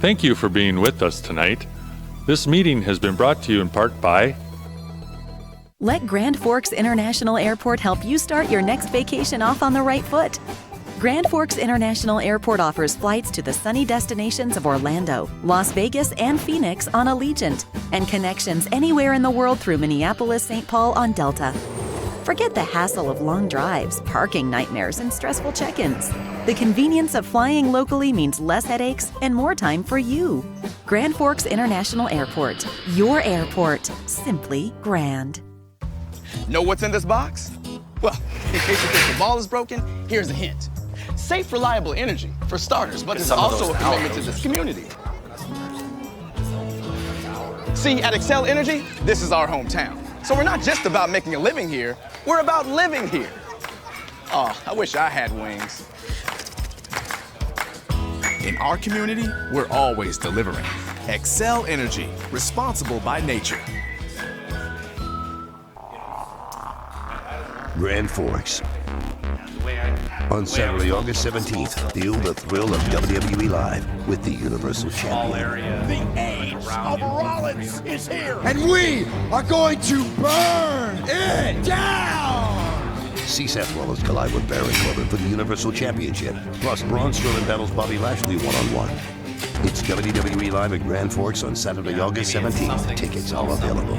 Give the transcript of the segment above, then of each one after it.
Thank you for being with us tonight. This meeting has been brought to you in part by Let Grand Forks International Airport help you start your next vacation off on the right foot. Grand Forks International Airport offers flights to the sunny destinations of Orlando, Las Vegas, and Phoenix on Allegiant, and connections anywhere in the world through Minneapolis-St. Paul on Delta. Forget the hassle of long drives, parking nightmares, and stressful check-ins. The convenience of flying locally means less headaches and more time for you. Grand Forks International Airport. Your airport. Simply grand. Know what's in this box? Well, in case you think the ball is broken, here's a hint. Safe, reliable energy, for starters, but it's also a commitment to this community. See, at Excel Energy, this is our hometown. So we're not just about making a living here, we're about living here. Oh, I wish I had wings. In our community, we're always delivering. Excel Energy, responsible by nature. Grand Forks. On Saturday, August 17th, feel the thrill of WWE Live with the Universal Champion. The age of Rollins is here, and we are going to burn it down! See Seth Rollins collide with Baron Corbin for the Universal Championship. Plus, Braun Strowman battles Bobby Lashley one-on-one. It's WWE Live at Grand Forks on Saturday, August 17th. Tickets are available.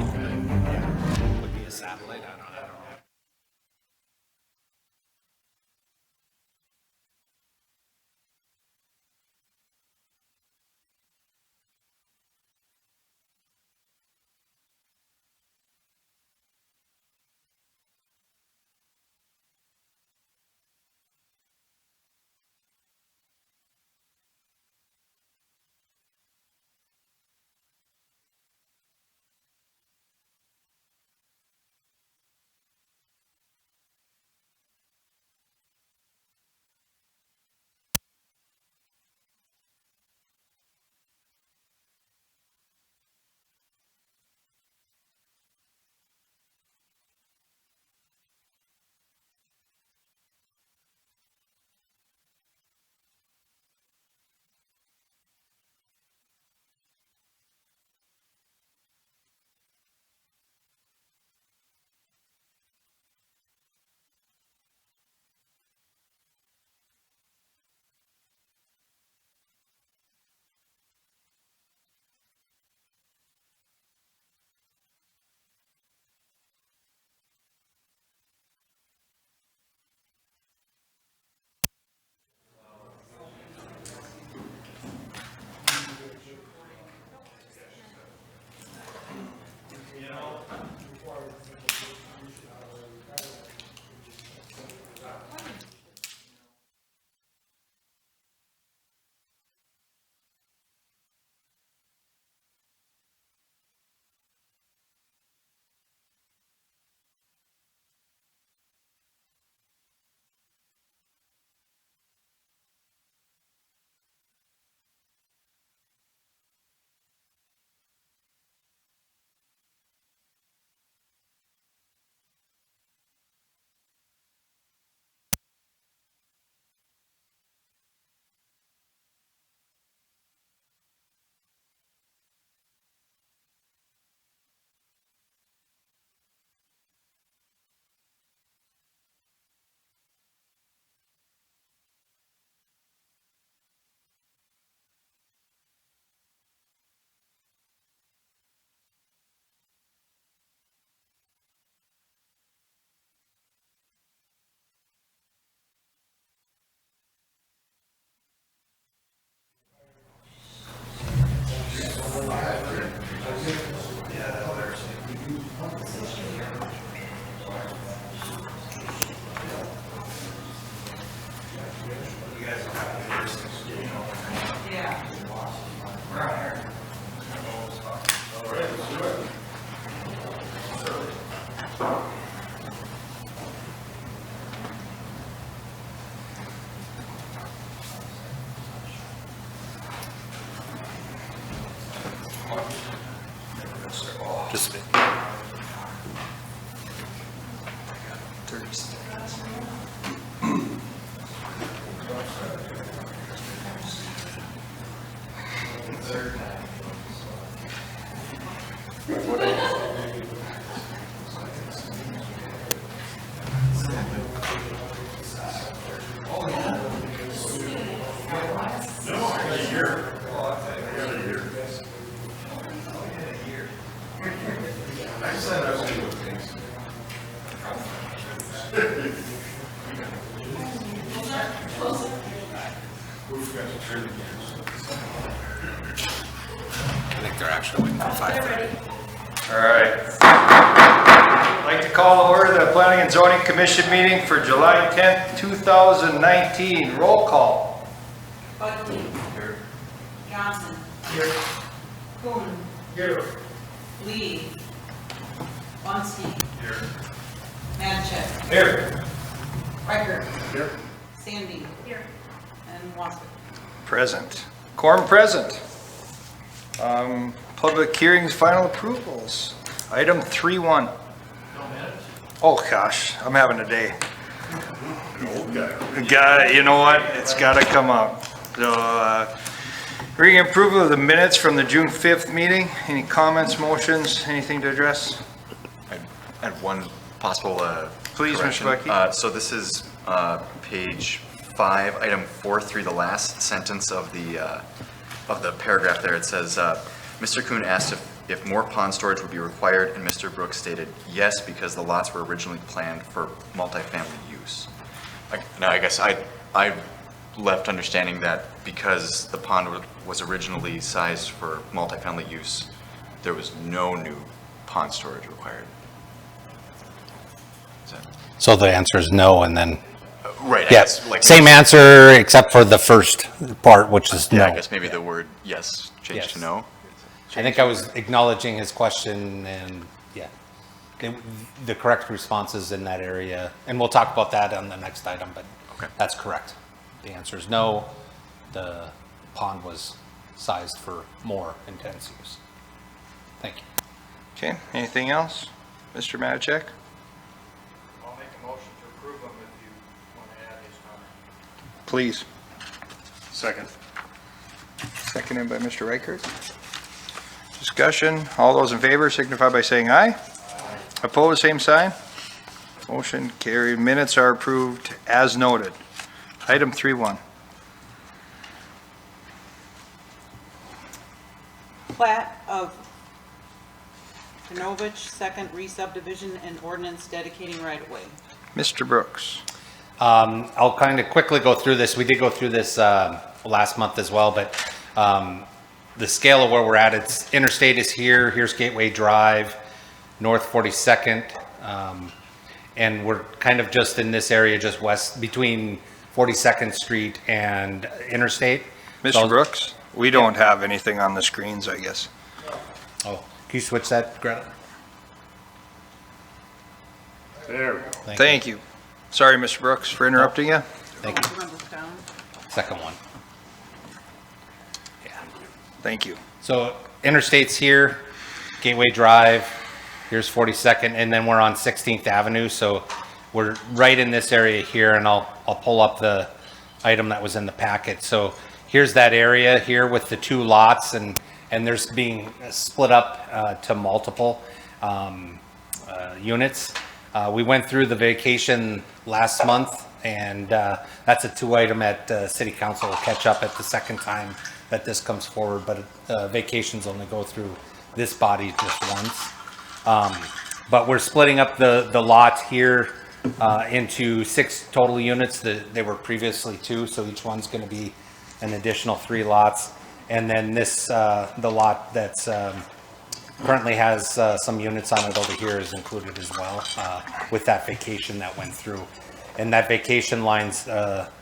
Just I think they're actually waiting for 5:30. All right. I'd like to call to order the Planning and Zoning Commission meeting for July 10th, 2019. Roll call. Buckley. Here. Johnson. Here. Kuhn. Here. Lee. Bunski. Here. Manchek. Here. Riker. Here. Sandy. Here. And Wasvick. Present. Quorum present. Public hearings, final approvals. Item 3.1. Oh gosh, I'm having a day. You know what? It's got to come up. So, reading approval of the minutes from the June 5th meeting. Any comments, motions, anything to address? I had one possible Please, correction. Mr. Bucky. So this is page 5, item 4 through the last sentence of the paragraph there. It says, Mr. Kuhn asked if more pond storage would be required, and Mr. Brooks stated yes, because the lots were originally planned for multifamily use. Now, I guess I left understanding that because the pond was originally sized for multifamily use, there was no new pond storage required. So the answer is no, and then, Right. yes, I guess, like, same answer except for the first part, which is no. Yeah, I guess maybe the word yes changed Yes. to no. I think I was acknowledging his question, and yeah, the correct response is in that area, and we'll talk about that on the next item, but Okay. that's correct. The answer is no. The pond was sized for more intense use. Thank you. Okay, anything else? Mr. Matchek? I'll make a motion to approve them if you want to add his comment. Please. Second. Seconded by Mr. Reichert. Discussion, all those in favor signify by saying aye. Opposed, same sign. Motion carried. Minutes are approved as noted. Item 3.1. Plat of Gornowicz, second re-subdivision and ordinance dedicating right-of-way. Mr. Brooks. I'll kind of quickly go through this. We did go through this last month as well, but the scale of where we're at, it's interstate is here, here's Gateway Drive, North 42nd, and we're kind of just in this area just west between 42nd Street and Interstate. Mr. Brooks, we don't have anything on the screens, I guess. Oh, can you switch that, Greta? There we go. Thank you. Sorry, Mr. Brooks, for interrupting you. Thank you. Run this down. Second one. Thank you. So Interstate's here, Gateway Drive, here's 42nd, and then we're on 16th Avenue. So we're right in this area here, and I'll pull up the item that was in the packet. So here's that area here with the two lots, and there's being split up to multiple units. We went through the vacation last month, and that's a 2-item at City Council. We'll catch up at the second time that this comes forward, but vacations only go through this body just once. But we're splitting up the lot here into 6 total units. They were previously 2, so each one's going to be an additional 3 lots. And then this, the lot that's currently has some units on it over here is included as well with that vacation that went through. And that vacation lines,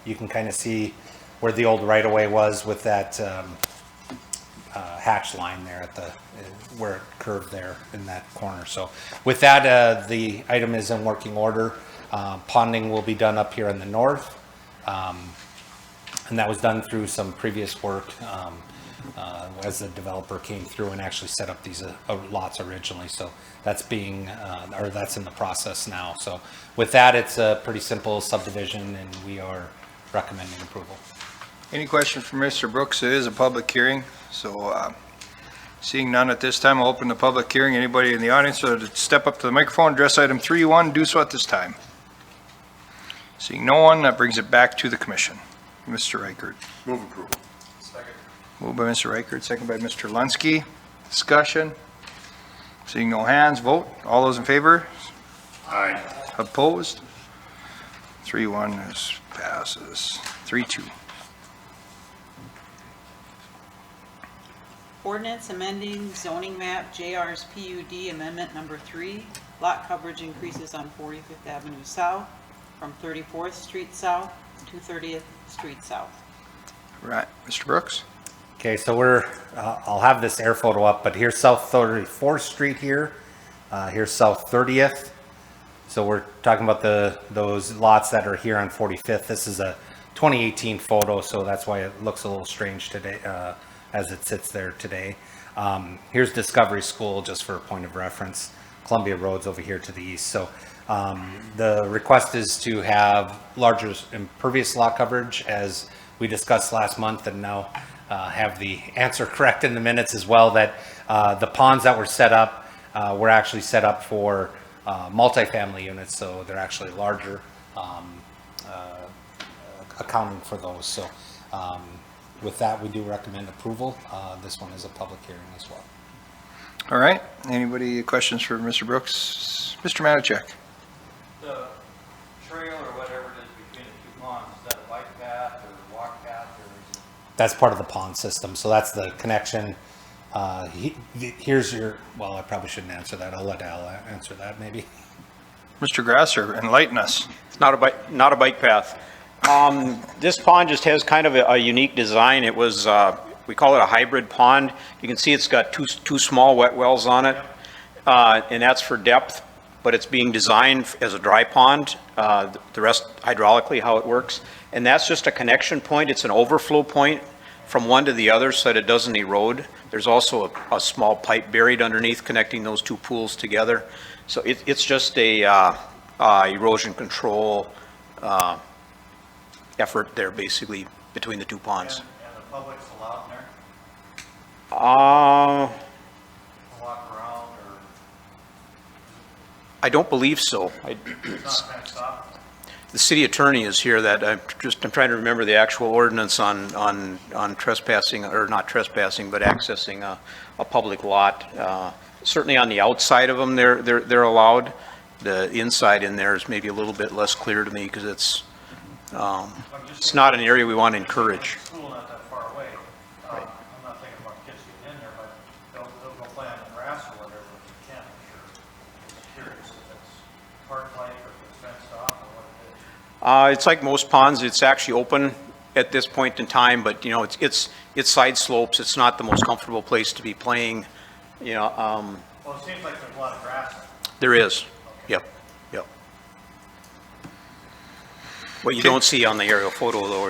you can kind of see where the old right-of-way was with that hatch line there at the where it curved there in that corner. So with that, the item is in working order. Ponding will be done up here in the north, and that was done through some previous work as the developer came through and actually set up these lots originally. So that's being or that's in the process now. So with that, it's a pretty simple subdivision, and we are recommending approval. Any questions for Mr. Brooks? It is a public hearing, so seeing none at this time, I'll open the public hearing. Anybody in the audience would step up to the microphone, address item 3.1, do so at this time. Seeing no one, that brings it back to the commission. Mr. Reichert. Move approval. Second. Moved by Mr. Reichert, second by Mr. Lunsky. Discussion. Seeing no hands, vote. All those in favor? Aye. Opposed? 3-1 is passes. 3-2. Ordinance amending zoning map, JR's PUD Amendment No. 3. Lot coverage increases on 45th Avenue South from 34th Street South to 30th Street South. Right, Mr. Brooks? Okay, so we're, I'll have this air photo up, but here's South 34th Street here. Here's South 30th. So we're talking about those lots that are here on 45th. This is a 2018 photo, so that's why it looks a little strange today, as it sits there today. Here's Discovery School, just for a point of reference. Columbia Road's over here to the east. So the request is to have larger impervious lot coverage, as we discussed last month, and now have the answer correct in the minutes as well, that the ponds that were set up were actually set up for multifamily units, so they're actually larger, accounting for those. So with that, we do recommend approval. This one is a public hearing as well. All right, anybody questions for Mr. Brooks? Mr. Matichak? The trail or whatever it is between the two ponds, is that a bike path or walk path or is it? That's part of the pond system, so that's the connection. Here's your, well, I probably shouldn't answer that. I'll let Al answer that maybe. Mr. Grasser, enlighten us. It's not a bike path. This pond just has kind of a unique design. It was, we call it a hybrid pond. You can see it's got two small wet wells on it, and that's for depth, but it's being designed as a dry pond, the rest hydraulically how it works. And that's just a connection point. It's an overflow point from one to the other so that it doesn't erode. There's also a small pipe buried underneath connecting those two pools together. So it's just a erosion control effort there, basically, between the two ponds. And the public's allowed in there? Walk around or? I don't believe so. It's not fenced off? The city attorney is here. That I'm trying to remember the actual ordinance on trespassing, or not trespassing, but accessing a public lot. Certainly on the outside of them, they're allowed. The inside in there is maybe a little bit less clear to me, because it's not an area we want to encourage. School not that far away. I'm not thinking about kids getting in there, but they'll go play on the grass or whatever if they can, I'm sure. I'm curious if it's park-like or if it's fenced off or what it is. It's like most ponds. It's actually open at this point in time, but you know, it's side slopes. It's not the most comfortable place to be playing. You know. Well, it seems like there's a lot of grass. There is. Yep. Yep. What you don't see on the aerial photo, though,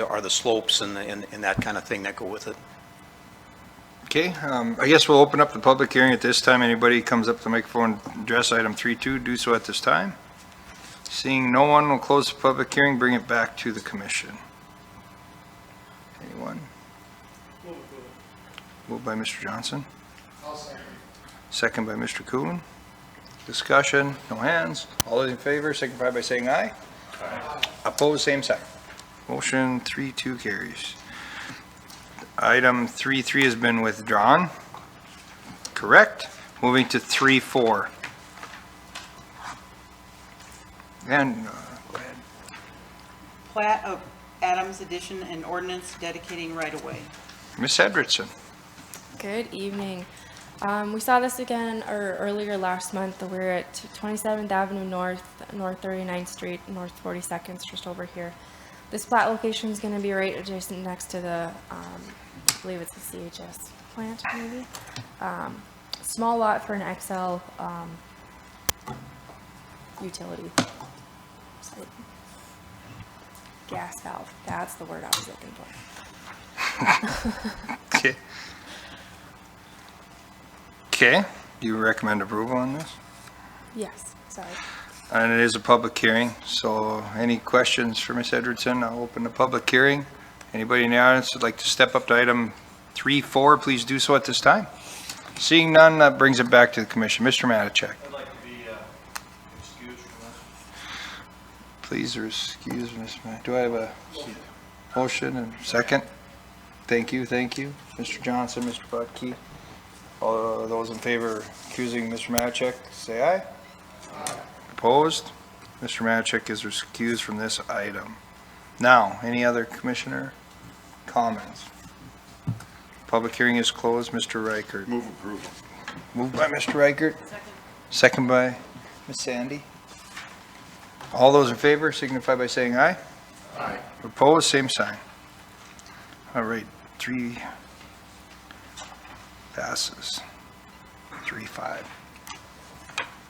are the slopes and that kind of thing that go with it. Okay, I guess we'll open up the public hearing at this time. Anybody comes up to the microphone, address item 3.2, do so at this time. Seeing no one, we'll close the public hearing, bring it back to the commission. Anyone? Moved by Mr. Johnson. I'll second. Second by Mr. Kuhn. Discussion, no hands. All those in favor, signify by saying aye. Aye. Opposed, same sign. Motion 3-2 carries. Item 3.3 has been withdrawn. Correct. Moving to 3.4. And go ahead. Plat of Adams Addition and ordinance dedicating right-of-way. Ms. Edridson. Good evening. We saw this again earlier last month. We're at 27th Avenue North, North 39th Street, North 42nd, just over here. This plat location is going to be right adjacent next to the, I believe it's the CHS plant, maybe. Small lot for an XL utility site. Gas valve. That's the word I was looking for. Okay. Okay, you recommend approval on this? Yes, sorry. And it is a public hearing, so any questions for Ms. Edridson? I'll open the public hearing. Anybody in the audience would like to step up to item 3.4, please do so at this time. Seeing none, that brings it back to the commission. Mr. Matichak. I'd like to be excused from this. Please excuse Ms. Do I have a motion and second? Thank you, Mr. Johnson, Mr. Butke. All those in favor of accusing Mr. Matchek, say aye. Aye. Opposed? Mr. Matchek is recused from this item. Now, any other commissioner comments? Public hearing is closed. Mr. Reichert. Move approval. Moved by Mr. Reichert. Second by Ms. Sandy. All those in favor signify by saying aye. Aye. Opposed, same sign. All right, 3 passes. 3-5.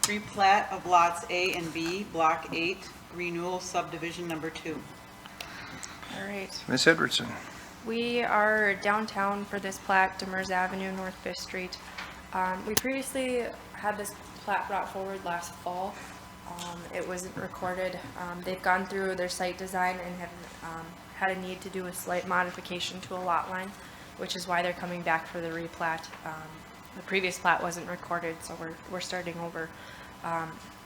Replat of lots A and B, Block 8, Renewal Subdivision Number 2. All right. Ms. Edwardson. We are downtown for this plat, Demers Avenue, North 5th Street. We previously had this plat brought forward last fall. It wasn't recorded. They've gone through their site design and have had a need to do a slight modification to a lot line, which is why they're coming back for the replat. The previous plat wasn't recorded, so we're starting over.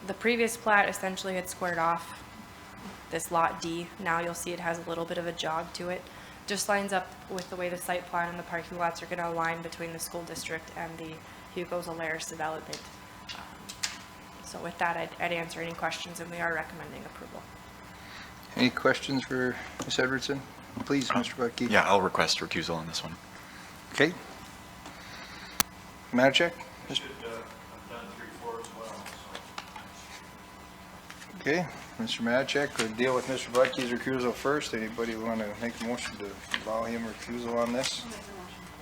The previous plat essentially had squared off this lot D. Now you'll see it has a little bit of a jog to it. Just lines up with the way the site plan and the parking lots are going to align between the school district and the Hugo's Alaris development. So with that, I'd answer any questions, and we are recommending approval. Any questions for Ms. Edwardson? Please, Mr. Buckey. Yeah, I'll request recusal on this one. Okay. Matchek? I've done 3-4 as well, so. Okay, Mr. Matchek, we'll deal with Mr. Buckey's recusal first. Anybody want to make a motion to allow him recusal on this?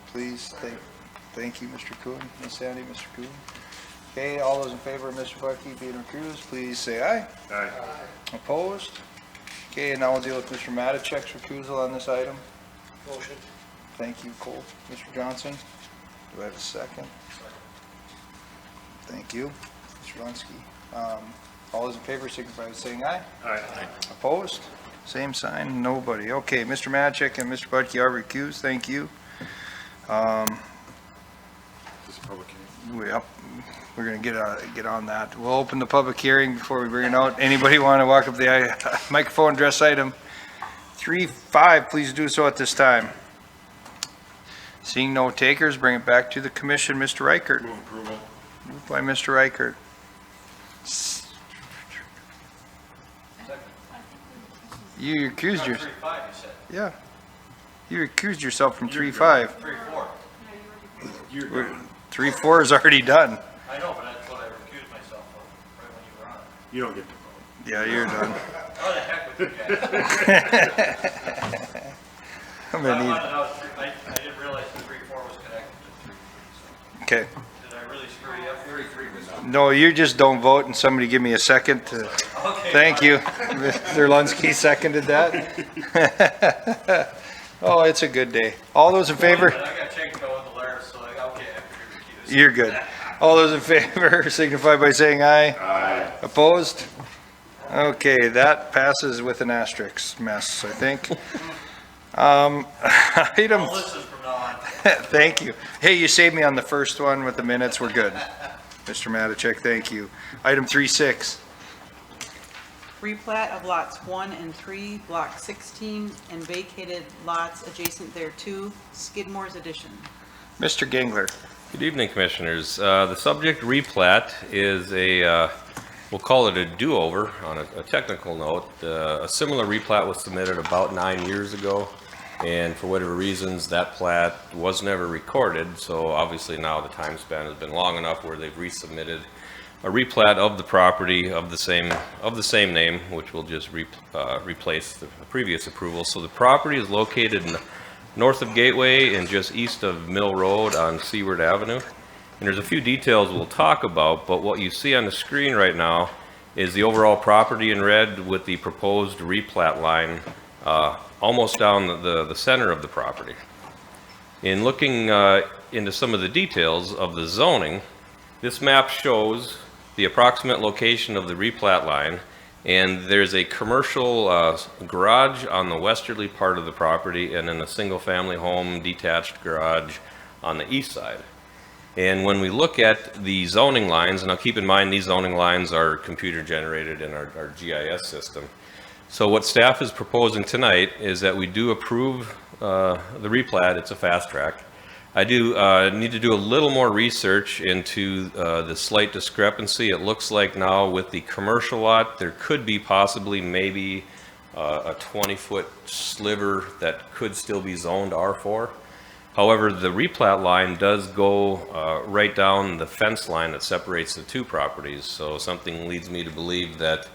Please, thank you, Mr. Kuhn. Ms. Sandy, Mr. Kuhn. Okay, all those in favor of Mr. Buckey being recused, please say aye. Aye. Opposed? Okay, and now we'll deal with Mr. Matchek's recusal on this item. Motion. Thank you, Cole. Mr. Johnson, do I have a second? Thank you, Mr. Lunsky. All those in favor signify by saying aye. Aye. Opposed? Same sign, nobody. Okay, Mr. Matchek and Mr. Budke are recused, thank you. This is a public hearing. Yep, we're gonna get on that. We'll open the public hearing before we bring it out. Anybody want to walk up the microphone, address item 3-5, please do so at this time. Seeing no takers, bring it back to the commission. Mr. Reichert. Move approval. Moved by Mr. Reichert. You accused yourself. 3-5, you said. Yeah. You accused yourself from 3-5. 3-4. 3-4 is already done. I know, but that's what I recused myself of, right when you were on it. You don't get to vote. Yeah, you're done. How the heck with you guys? I'm gonna need. I didn't realize the 3-4 was connected to 3-3, so. Okay. Did I really screw you up? 3-3 was on. No, you just don't vote, and somebody give me a second. Okay. Thank you. Mr. Lunsky seconded that. Oh, it's a good day. All those in favor? I got checked out with the Laris, so okay, I have to be recused. You're good. All those in favor signify by saying aye. Aye. Opposed? Okay, that passes with an asterisk mess, I think. Item. I'll listen from now on. Thank you. Hey, you saved me on the first one with the minutes. We're good. Mr. Matachek, thank you. Item 3-6. Replat of lots 1 and 3, block 16, and vacated lots adjacent thereto, Skidmore's Addition. Mr. Gangler. Good evening, Commissioners. The subject replat is we'll call it a do-over on a technical note. A similar replat was submitted about 9 years ago, and for whatever reasons, that plat was never recorded, so obviously now the time span has been long enough where they've resubmitted a replat of the property of the same name, which will just replace the previous approval. So the property is located north of Gateway and just east of Mill Road on Seward Avenue. And there's a few details we'll talk about, but what you see on the screen right now is the overall property in red with the proposed replat line almost down the center of the property. In looking into some of the details of the zoning, this map shows the approximate location of the replat line, and there's a commercial garage on the westerly part of the property and then a single-family home detached garage on the east side. And when we look at the zoning lines, and now keep in mind these zoning lines are computer generated in our GIS system. So what staff is proposing tonight is that we do approve the replat, it's a fast track. I do need to do a little more research into the slight discrepancy. It looks like now with the commercial lot, there could be possibly maybe a 20-foot sliver that could still be zoned R4. However, the replat line does go right down the fence line that separates the two properties. So something leads me to believe that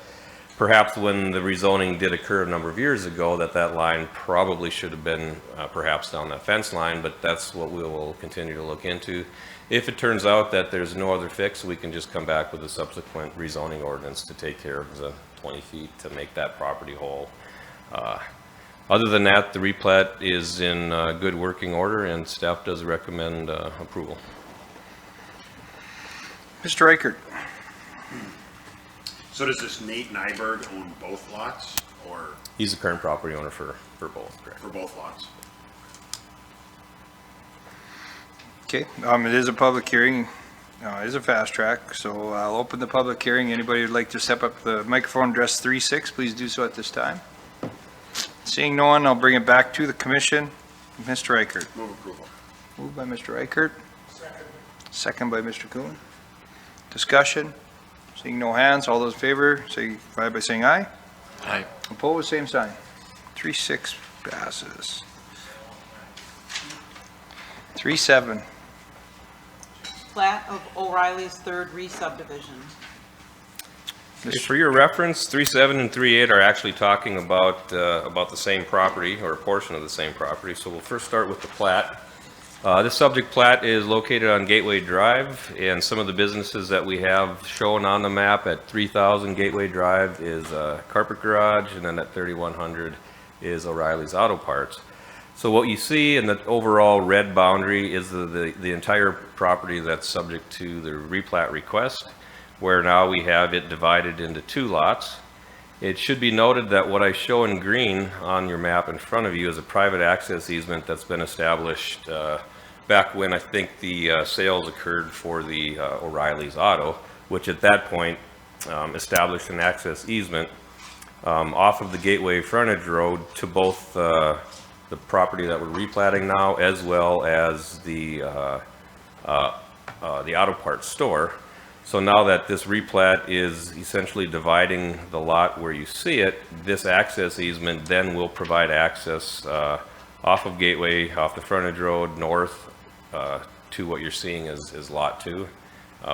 perhaps when the rezoning did occur a number of years ago, that line probably should have been perhaps down that fence line, but that's what we will continue to look into. If it turns out that there's no other fix, we can just come back with a subsequent rezoning ordinance to take care of the 20 feet to make that property whole. Other than that, the replat is in good working order and staff does recommend approval. Mr. Reichert. So does this Nate Nyberg own both lots, or? He's the current property owner for both, correct? For both lots. Okay, it is a public hearing. It is a fast track, so I'll open the public hearing. Anybody who'd like to step up to the microphone, address 3-6, please do so at this time. Seeing no one, I'll bring it back to the commission. Mr. Reichert. Move approval. Moved by Mr. Reichert. Second by Mr. Kuhn. Discussion. Seeing no hands, all those in favor, signify by saying aye. Aye. Opposed, same sign. 3-6 passes. 3-7. Plat of O'Reilly's third re-subdivision. For your reference, 3.7 and 3.8 are actually talking about the same property or a portion of the same property. So we'll first start with the plat. This subject plat is located on Gateway Drive, and some of the businesses that we have shown on the map at 3000 Gateway Drive is Carpet Garage, and then at 3100 is O'Reilly's Auto Parts. So what you see in the overall red boundary is the entire property that's subject to the replat request, where now we have it divided into two lots. It should be noted that what I show in green on your map in front of you is a private access easement that's been established back when I think the sales occurred for the O'Reilly's Auto, which at that point established an access easement off of the Gateway frontage road to both the property that we're replatting now, as well as the auto parts store. So now that this replat is essentially dividing the lot where you see it, this access easement then will provide access off of Gateway, off the frontage road, north to what you're seeing is Lot 2.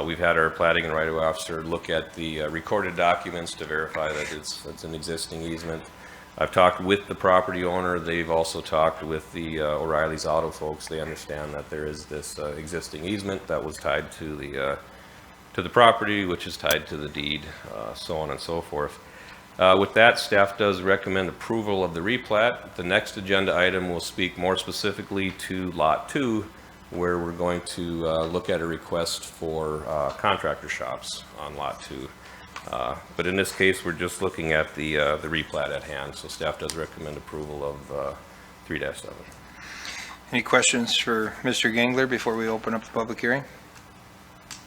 We've had our platting and right-of-way officer look at the recorded documents to verify that it's an existing easement. I've talked with the property owner. They've also talked with the O'Reilly's Auto folks. They understand that there is this existing easement that was tied to the property, which is tied to the deed, so on and so forth. With that, staff does recommend approval of the replat. The next agenda item will speak more specifically to Lot 2, where we're going to look at a request for contractor shops on Lot 2. But in this case, we're just looking at the replat at hand, so staff does recommend approval of 3-7. Any questions for Mr. Gangler before we open up the public hearing?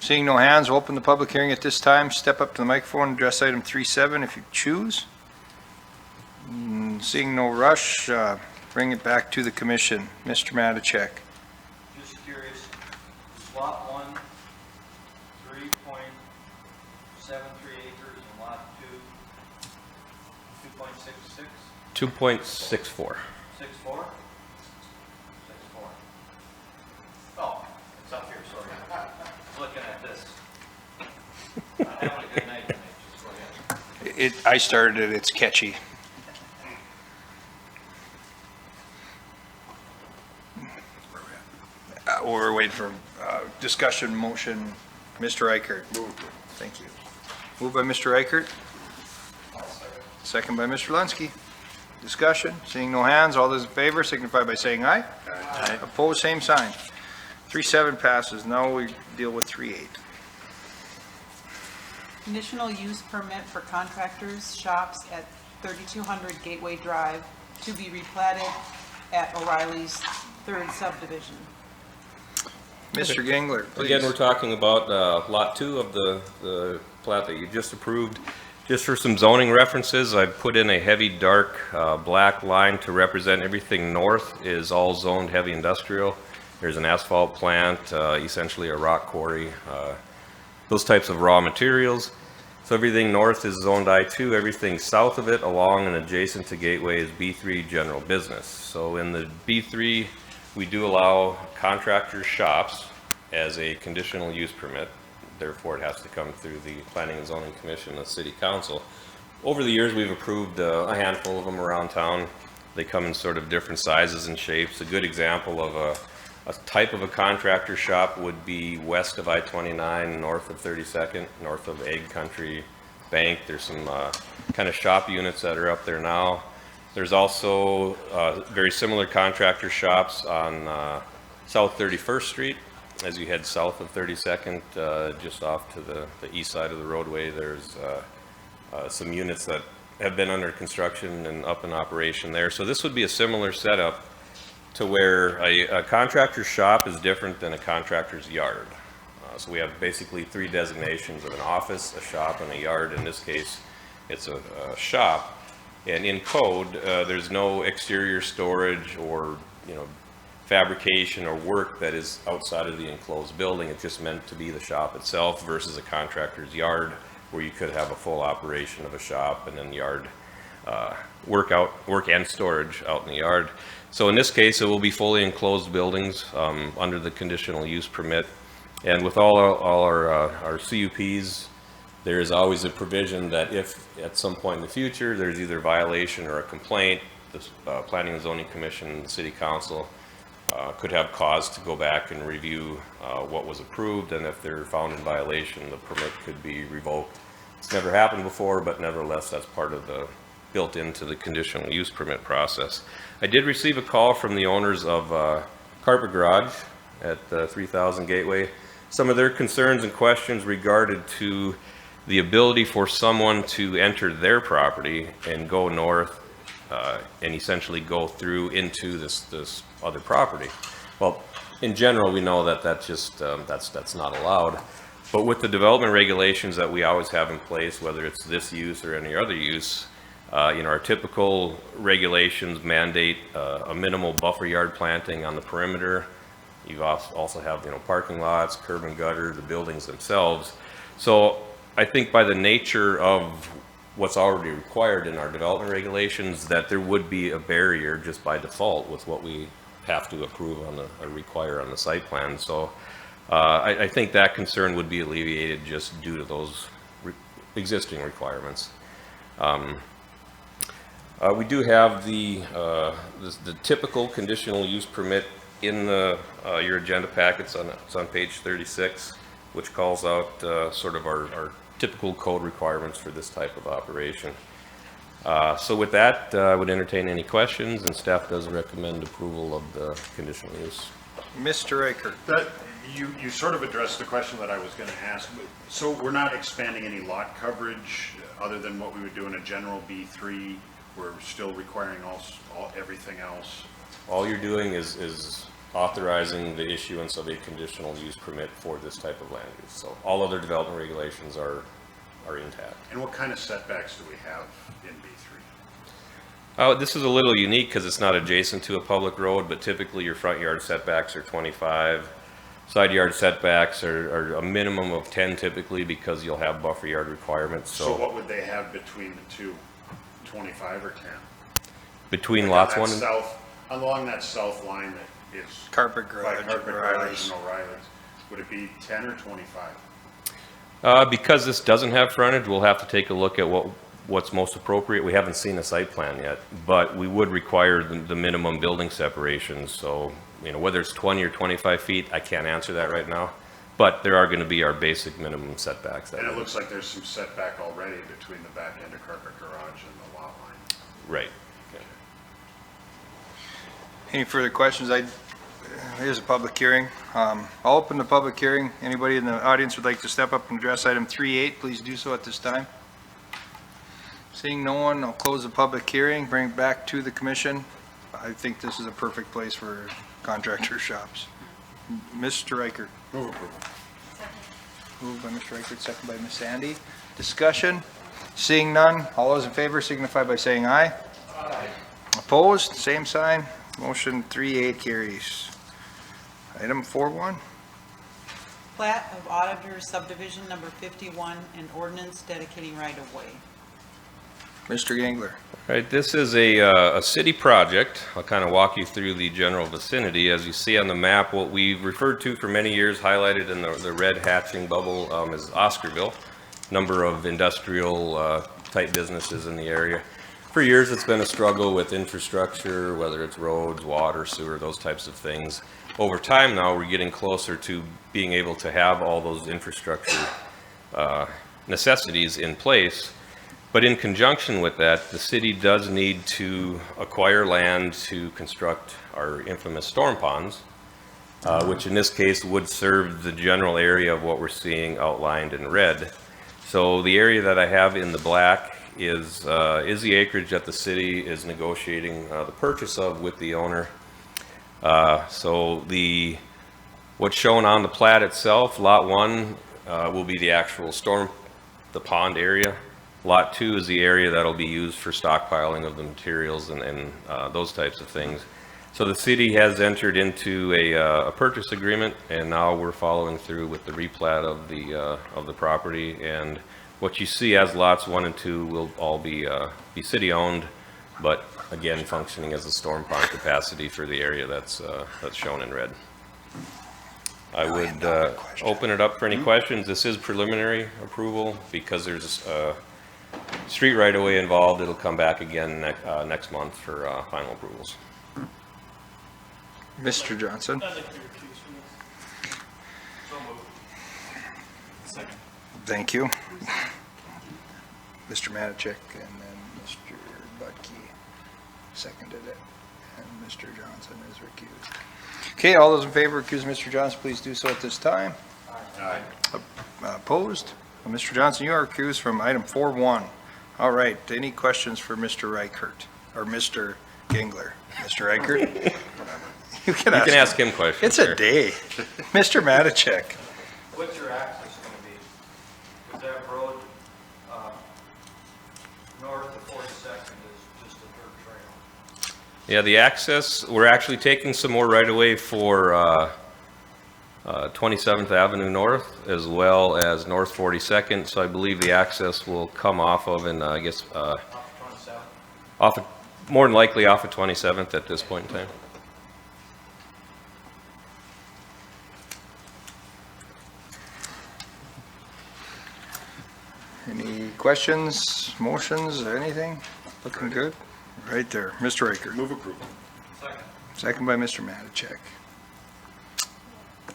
Seeing no hands, we'll open the public hearing at this time. Step up to the microphone, address item 3-7 if you choose. Seeing no rush, bring it back to the commission. Mr. Matichek. Just curious, lot 1, 3.73 acres, and lot 2, 2.66? 2.64. 6.4? Oh, it's up here, sorry. Looking at this. I'm having a good night tonight, just go ahead. I started it, it's catchy. We're waiting for discussion motion. Mr. Reichert. Thank you. Moved by Mr. Reichert. Second by Mr. Lunsky. Discussion. Seeing no hands, all those in favor signify by saying aye. Aye. Opposed, same sign. 3-7 passes. Now we deal with 3-8. Conditional use permit for contractors shops at 3200 Gateway Drive to be replatted at O'Reilly's third subdivision. Mr. Gangler, please. Again, we're talking about Lot 2 of the plat that you just approved. Just for some zoning references, I've put in a heavy dark black line to represent everything north is all zoned heavy industrial. There's an asphalt plant, essentially a rock quarry, those types of raw materials. So everything north is zoned I2, everything south of it along and adjacent to Gateway is B3 general business. So in the B3, we do allow contractor shops as a conditional use permit. Therefore, it has to come through the Planning and Zoning Commission and the City Council. Over the years, we've approved a handful of them around town. They come in sort of different sizes and shapes. A good example of a type of a contractor shop would be west of I-29, north of 32nd, north of Egg Country Bank. There's some kind of shop units that are up there now. There's also very similar contractor shops on South 31st Street. As you head south of 32nd, just off to the east side of the roadway, there's some units that have been under construction and up in operation there. So this would be a similar setup to where a contractor's shop is different than a contractor's yard. So we have basically three designations of an office, a shop, and a yard. In this case, it's a shop. And in code, there's no exterior storage or, fabrication or work that is outside of the enclosed building. It's just meant to be the shop itself versus a contractor's yard where you could have a full operation of a shop and then yard work and storage out in the yard. So in this case, it will be fully enclosed buildings under the conditional use permit. And with all our CUPs, there is always a provision that if at some point in the future there's either violation or a complaint, the Planning and Zoning Commission and the City Council could have cause to go back and review what was approved, and if they're found in violation, the permit could be revoked. It's never happened before, but nevertheless, that's part of the built into the conditional use permit process. I did receive a call from the owners of Carpet Garage at 3000 Gateway. Some of their concerns and questions regarded to the ability for someone to enter their property and go north and essentially go through into this other property. Well, in general, we know that that's not allowed. But with the development regulations that we always have in place, whether it's this use or any other use, our typical regulations mandate a minimal buffer yard planting on the perimeter. You also have parking lots, curb and gutter, the buildings themselves. So I think by the nature of what's already required in our development regulations, that there would be a barrier just by default with what we have to approve on or require on the site plan. So I think that concern would be alleviated just due to those existing requirements. We do have the typical conditional use permit in your agenda packets. It's on page 36, which calls out sort of our typical code requirements for this type of operation. So with that, I would entertain any questions, and staff does recommend approval of the conditional use. Mr. Reichert. You sort of addressed the question that I was going to ask. So we're not expanding any lot coverage other than what we would do in a general B3. We're still requiring everything else. All you're doing is authorizing the issuance of a conditional use permit for this type of land use. So all other development regulations are intact. And what kind of setbacks do we have in B3? This is a little unique because it's not adjacent to a public road, but typically your front yard setbacks are 25. Side yard setbacks are a minimum of 10 typically, because you'll have buffer yard requirements. So what would they have between the two, 25 or 10? Between lots one and... Along that south line that is Carpet Garage, and O'Reilly's, would it be 10 or 25? Because this doesn't have frontage, we'll have to take a look at what's most appropriate. We haven't seen a site plan yet, but we would require the minimum building separations. So, whether it's 20 or 25 feet, I can't answer that right now, but there are going to be our basic minimum setbacks. And it looks like there's some setback already between the back end of Carpet Garage and the lot line. Right. Any further questions? Here's a public hearing. I'll open the public hearing. Anybody in the audience would like to step up and address item 3.8, please do so at this time. Seeing no one, I'll close the public hearing, bring it back to the commission. I think this is a perfect place for contractor shops. Mr. Reichert. Move approval. Moved by Mr. Reichert, second by Ms. Sandy. Discussion. Seeing none, all those in favor signify by saying aye. Aye. Opposed, same sign. Motion 3-8 carries. Item 4-1. Plat of Adams Subdivision number 51 and ordinance dedicating right-of-way. Mr. Gangler. Right, this is a city project. I'll kind of walk you through the general vicinity. As you see on the map, what we've referred to for many years, highlighted in the red hatching bubble, is Oscarville. Number of industrial type businesses in the area. For years, it's been a struggle with infrastructure, whether it's roads, water, sewer, those types of things. Over time now, we're getting closer to being able to have all those infrastructure necessities in place. But in conjunction with that, the city does need to acquire land to construct our infamous storm ponds, which in this case would serve the general area of what we're seeing outlined in red. So the area that I have in the black is the acreage that the city is negotiating the purchase of with the owner. So what's shown on the plat itself, lot 1 will be the actual the pond area. Lot 2 is the area that'll be used for stockpiling of the materials and those types of things. So the city has entered into a purchase agreement, and now we're following through with the replat of the property. And what you see as lots 1 and 2 will all be city owned, but again functioning as a storm pond capacity for the area that's shown in red. I would open it up for any questions. This is preliminary approval because there's street right-of-way involved. It'll come back again next month for final approvals. Mr. Johnson. Thank you. Mr. Matichek and then Mr. Budke seconded it, and Mr. Johnson is recused. Okay, all those in favor of recusing Mr. Johnson, please do so at this time. Aye. Opposed? Mr. Johnson, you are recused from item 4-1. All right, any questions for Mr. Reichert or Mr. Gingler? Mr. Reichert? You can ask him questions. It's a day. Mr. Matichek. What's your access going to be? Because that road north of 42nd is just a dirt trail. Yeah, the access, we're actually taking some more right-of-way for 27th Avenue North as well as North 42nd. So I believe the access will come off of, and I guess more than likely off of 27th at this point in time. Any questions, motions, or anything? Looking good? Right there. Mr. Reichert. Move approval. Second by Mr. Matichek.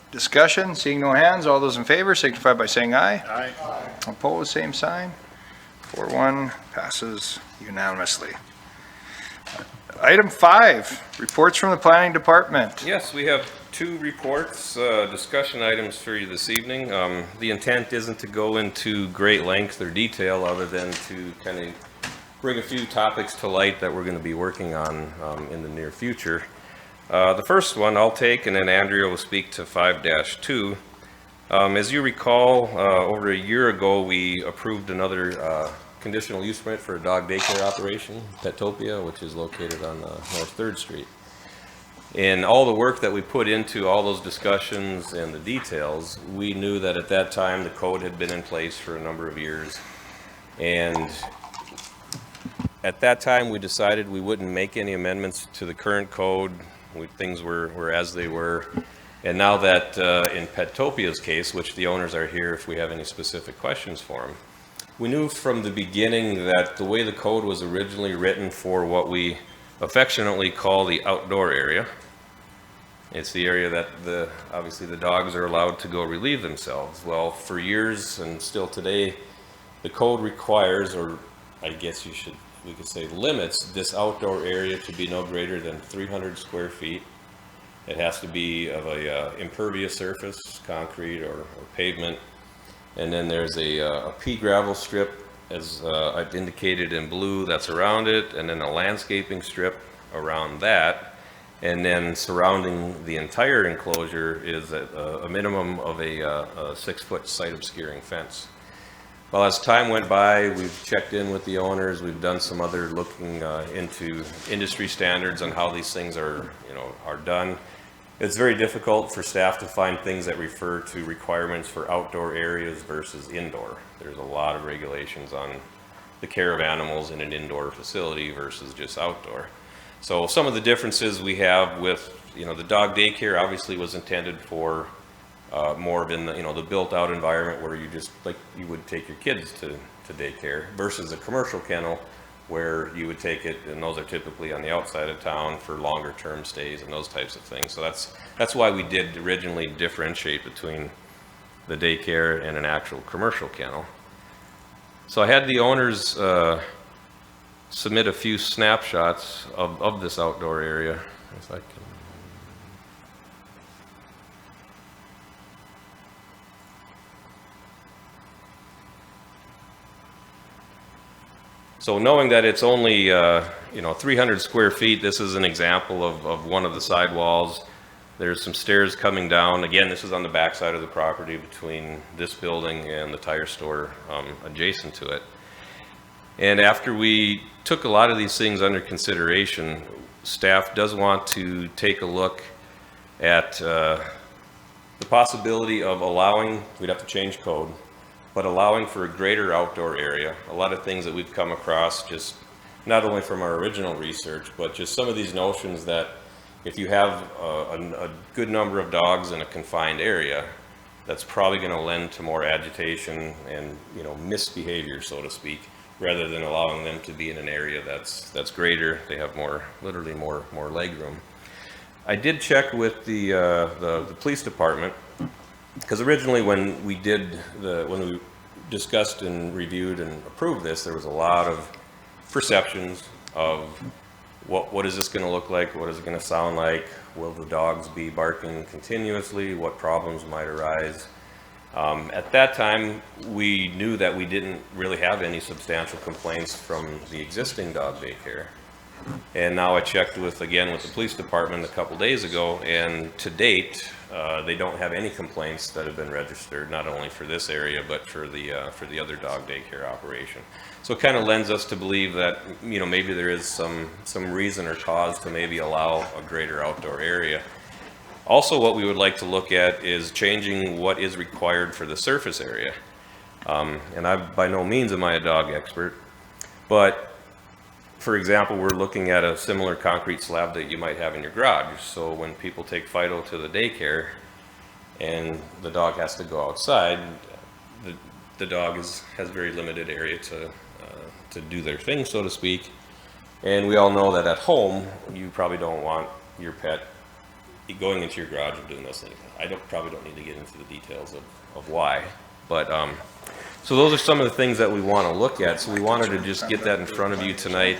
Discussion, seeing no hands, all those in favor signify by saying aye. Aye. Opposed, same sign. 4-1 passes unanimously. Item 5, reports from the planning department. Yes, we have 2 reports, discussion items for you this evening. The intent isn't to go into great length or detail other than to kind of bring a few topics to light that we're going to be working on in the near future. The first one I'll take, and then Andrea will speak to 5-2. As you recall, over a year ago, we approved another conditional use permit for a dog daycare operation, Petopia, which is located on North 3rd Street. In all the work that we put into all those discussions and the details, we knew that at that time the code had been in place for a number of years. And at that time, we decided we wouldn't make any amendments to the current code. Things were as they were. And now that in Petopia's case, which the owners are here if we have any specific questions for them, we knew from the beginning that the way the code was originally written for what we affectionately call the outdoor area, it's the area that obviously the dogs are allowed to go relieve themselves. Well, for years and still today, the code requires, or I guess we could say limits, this outdoor area to be no greater than 300 square feet. It has to be of a impervious surface, concrete or pavement. And then there's a pea gravel strip, as I've indicated in blue, that's around it, and then a landscaping strip around that. And then surrounding the entire enclosure is a minimum of a 6-foot site obscuring fence. Well, as time went by, we've checked in with the owners. We've done some other looking into industry standards on how these things are, are done. It's very difficult for staff to find things that refer to requirements for outdoor areas versus indoor. There's a lot of regulations on the care of animals in an indoor facility versus just outdoor. So some of the differences we have with, the dog daycare obviously was intended for more of in the, the built out environment where you just, like you would take your kids to daycare versus a commercial kennel where you would take it, and those are typically on the outside of town for longer term stays and those types of things. So that's why we did originally differentiate between the daycare and an actual commercial kennel. So I had the owners submit a few snapshots of this outdoor area. If I can. So knowing that it's only 300 square feet, this is an example of one of the sidewalls. There's some stairs coming down. Again, this is on the back side of the property between this building and the tire store adjacent to it. And after we took a lot of these things under consideration, staff does want to take a look at the possibility of allowing, we'd have to change code, but allowing for a greater outdoor area. A lot of things that we've come across, just not only from our original research, but just some of these notions that if you have a good number of dogs in a confined area, that's probably going to lend to more agitation and misbehavior, so to speak, rather than allowing them to be in an area that's greater. They have literally more leg room. I did check with the police department, because originally when we discussed and reviewed and approved this, there was a lot of perceptions of what is this going to look like, what is it going to sound like, will the dogs be barking continuously, what problems might arise. At that time, we knew that we didn't really have any substantial complaints from the existing dog daycare. And now I checked again with the police department a couple days ago, and to date, they don't have any complaints that have been registered, not only for this area, but for the other dog daycare operation. So it kind of lends us to believe that, maybe there is some reason or cause to maybe allow a greater outdoor area. Also, what we would like to look at is changing what is required for the surface area. And by no means am I a dog expert, but for example, we're looking at a similar concrete slab that you might have in your garage. So when people take Fido to the daycare and the dog has to go outside, the dog has very limited area to do their thing, so to speak. And we all know that at home, you probably don't want your pet going into your garage and doing those things. I probably don't need to get into the details of why, but so those are some of the things that we want to look at. So we wanted to just get that in front of you tonight.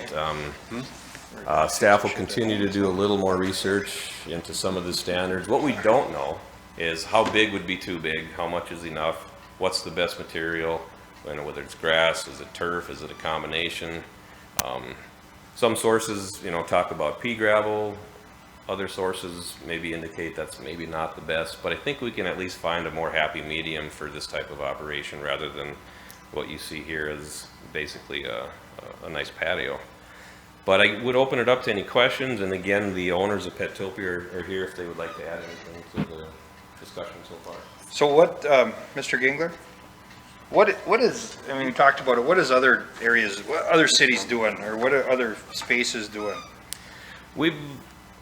Staff will continue to do a little more research into some of the standards. What we don't know is how big would be too big, how much is enough, what's the best material, whether it's grass, is it turf, is it a combination. Some sources, talk about pea gravel. Other sources maybe indicate that's maybe not the best, but I think we can at least find a more happy medium for this type of operation rather than what you see here as basically a nice patio. But I would open it up to any questions, and again, the owners of Pettilpe are here if they would like to add anything to the discussion so far. So what, Mr. Gingler, what is, we talked about it, what is other areas, what other cities doing, or what are other spaces doing?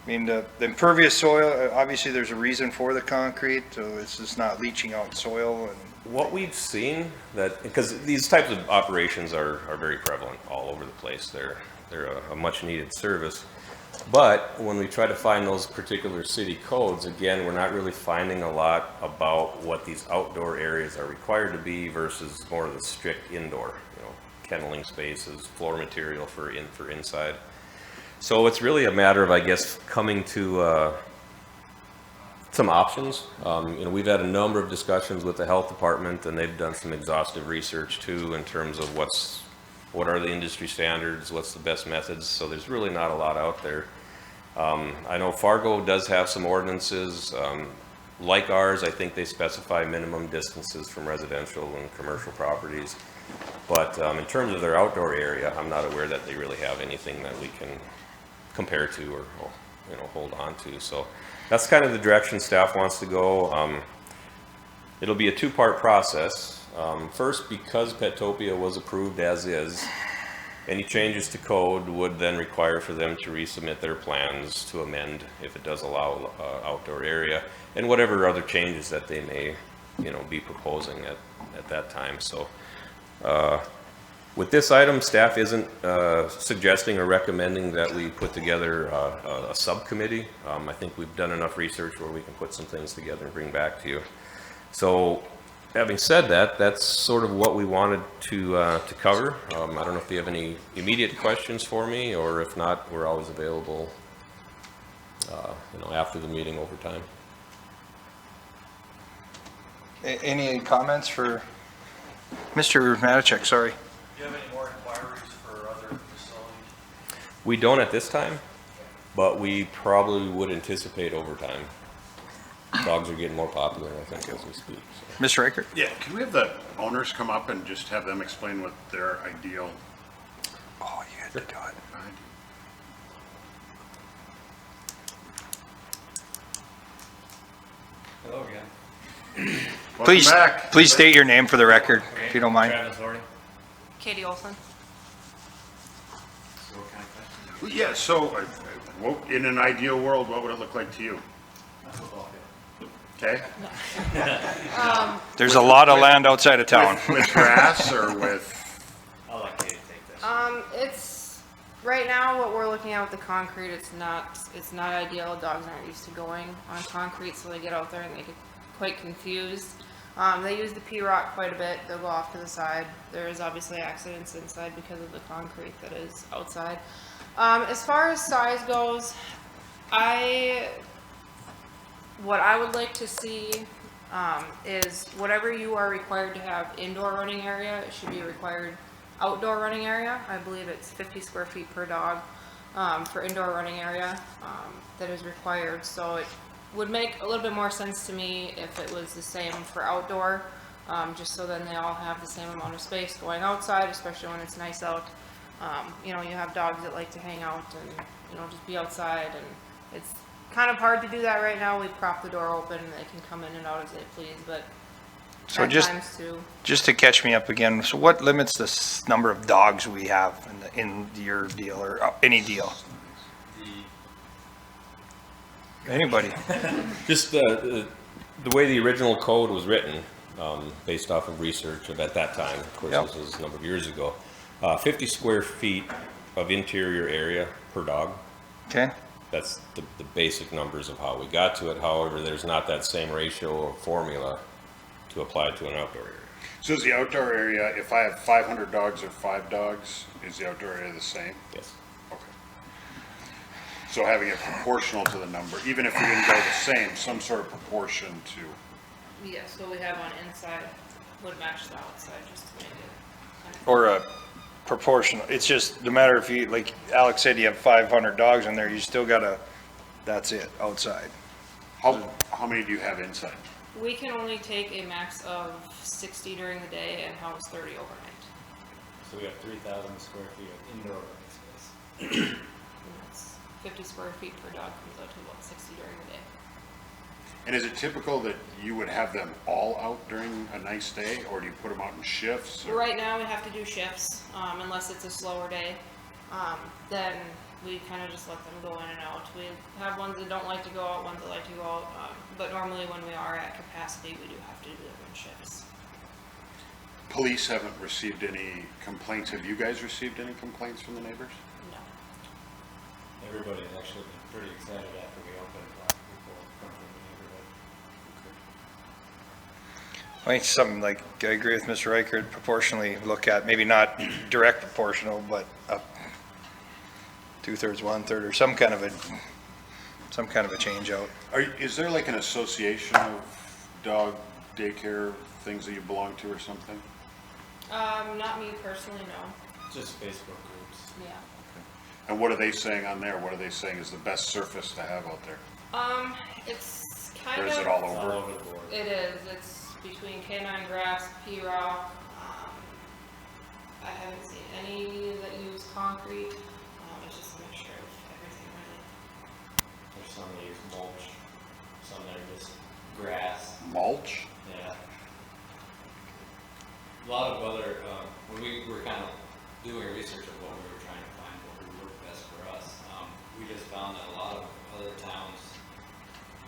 The impervious soil, obviously there's a reason for the concrete, so it's just not leaching out soil. And what we've seen, because these types of operations are very prevalent all over the place. They're a much needed service. But when we try to find those particular city codes, again, we're not really finding a lot about what these outdoor areas are required to be versus more of the strict indoor, kenneling spaces, floor material for inside. So it's really a matter of, I guess, coming to some options. We've had a number of discussions with the health department, and they've done some exhaustive research too in terms of what are the industry standards, what's the best methods. So there's really not a lot out there. I know Fargo does have some ordinances like ours. I think they specify minimum distances from residential and commercial properties. But in terms of their outdoor area, I'm not aware that they really have anything that we can compare to or, you know, hold on to. So that's kind of the direction staff wants to go. It'll be a two-part process. First, because Petopia was approved as is, any changes to code would then require for them to resubmit their plans to amend if it does allow outdoor area, and whatever other changes that they may, you know, be proposing at that time. So with this item, staff isn't suggesting or recommending that we put together a subcommittee. I think we've done enough research where we can put some things together and bring back to you. So having said that, that's sort of what we wanted to cover. I don't know if you have any immediate questions for me, or if not, we're always available you know, after the meeting over time. Any comments for Mr. Matichek? Sorry. Do you have any more inquiries for other facilities? We don't at this time, but we probably would anticipate over time. Dogs are getting more popular, I think, as we speak. So. Mr. Reichert? Yeah, can we have the owners come up and just have them explain what their ideal? Oh, you had to do it. Hello again. Please state your name for the record, if you don't mind. Katie Olson. Yeah, so in an ideal world, what would it look like to you? Okay. There's a lot of land outside of town. With grass or with? I'll let Katie take this. It's right now what we're looking at with the concrete. It's not ideal. Dogs aren't used to going on concrete, so they get out there and they get quite confused. They use the P-rock quite a bit. They'll go off to the side. There is obviously accidents inside because of the concrete that is outside. As far as size goes, what I would like to see is whatever you are required to have indoor running area, it should be a required outdoor running area. I believe it's 50 square feet per dog for indoor running area that is required. So it would make a little bit more sense to me if it was the same for outdoor, just so then they all have the same amount of space going outside, especially when it's nice out. You know, you have dogs that like to hang out and, you know, just be outside, and it's kind of hard to do that right now. We prop the door open and they can come in and out as they please, but So at times too. just to catch me up again, so what limits the number of dogs we have in your deal or any deal? Anybody? Just the way the original code was written, based off of research at that time, of course, Yep. this was a number of years ago, 50 square feet of interior area per dog. Okay. That's the basic numbers of how we got to it. However, there's not that same ratio or formula to apply to an outdoor area. So is the outdoor area, if I have 500 dogs or 5 dogs, is the outdoor area the same? Yes. Okay. So having it proportional to the number, even if we didn't go the same, some sort of proportion to. Yes, what we have on inside would match the outside, just to make it. Or a proportional, it's just no matter if you, like Alex said, you have 500 dogs in there, you still gotta, that's it, outside. How many do you have inside? We can only take a max of 60 during the day and house 30 overnight. So we have 3,000 square feet of indoor living space. And that's 50 square feet per dog comes out to about 60 during the day. And is it typical that you would have them all out during a nice day, or do you put them out in shifts? Or? Right now we have to do shifts, unless it's a slower day. Then we kind of just let them go in and out. We have ones that don't like to go out, ones that like to go out, but normally when we are at capacity, we do have to do them in shifts. Police haven't received any complaints. Have you guys received any complaints from the neighbors? No. Everybody has actually been pretty excited after we opened. A lot of people come from the neighborhood. I think something like, I agree with Mr. Reichert, proportionally look at, maybe not direct proportional, but up 2/3, 1/3, or some kind of a change out. Is there like an association of dog daycare things that you belong to or something? Not me personally, no. Just Facebook groups. Yeah. And what are they saying on there? What are they saying is the best surface to have out there? It's kind of. Or is it all over? All over the board. It is. It's between canine grass, P-rock, I haven't seen any that use concrete. It's just a mixture of everything really. There's some that use mulch, some that are just grass. Mulch? Yeah. A lot of other, when we were kind of doing research of what we were trying to find, what would work best for us, we just found that a lot of other towns,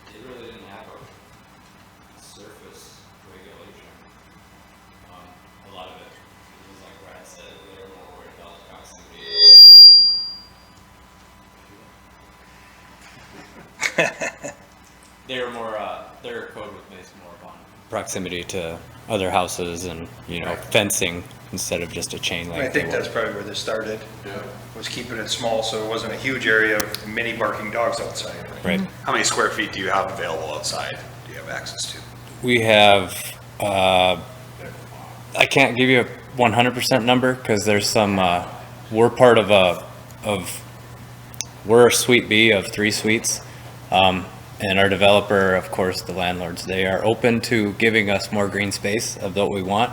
they really didn't have a surface regulation. A lot of it was like Brad said, they were more worried about proximity. They were more, their code was based more upon proximity to other houses and, you know, fencing instead of just a chain link. I think that's probably where this started, was keeping it small so it wasn't a huge area of mini barking dogs outside. Right. How many square feet do you have available outside? Do you have access to? We have, I can't give you a 100% number because there's some, we're part of we're a suite B of 3 suites. And our developer, of course, the landlords, they are open to giving us more green space of what we want,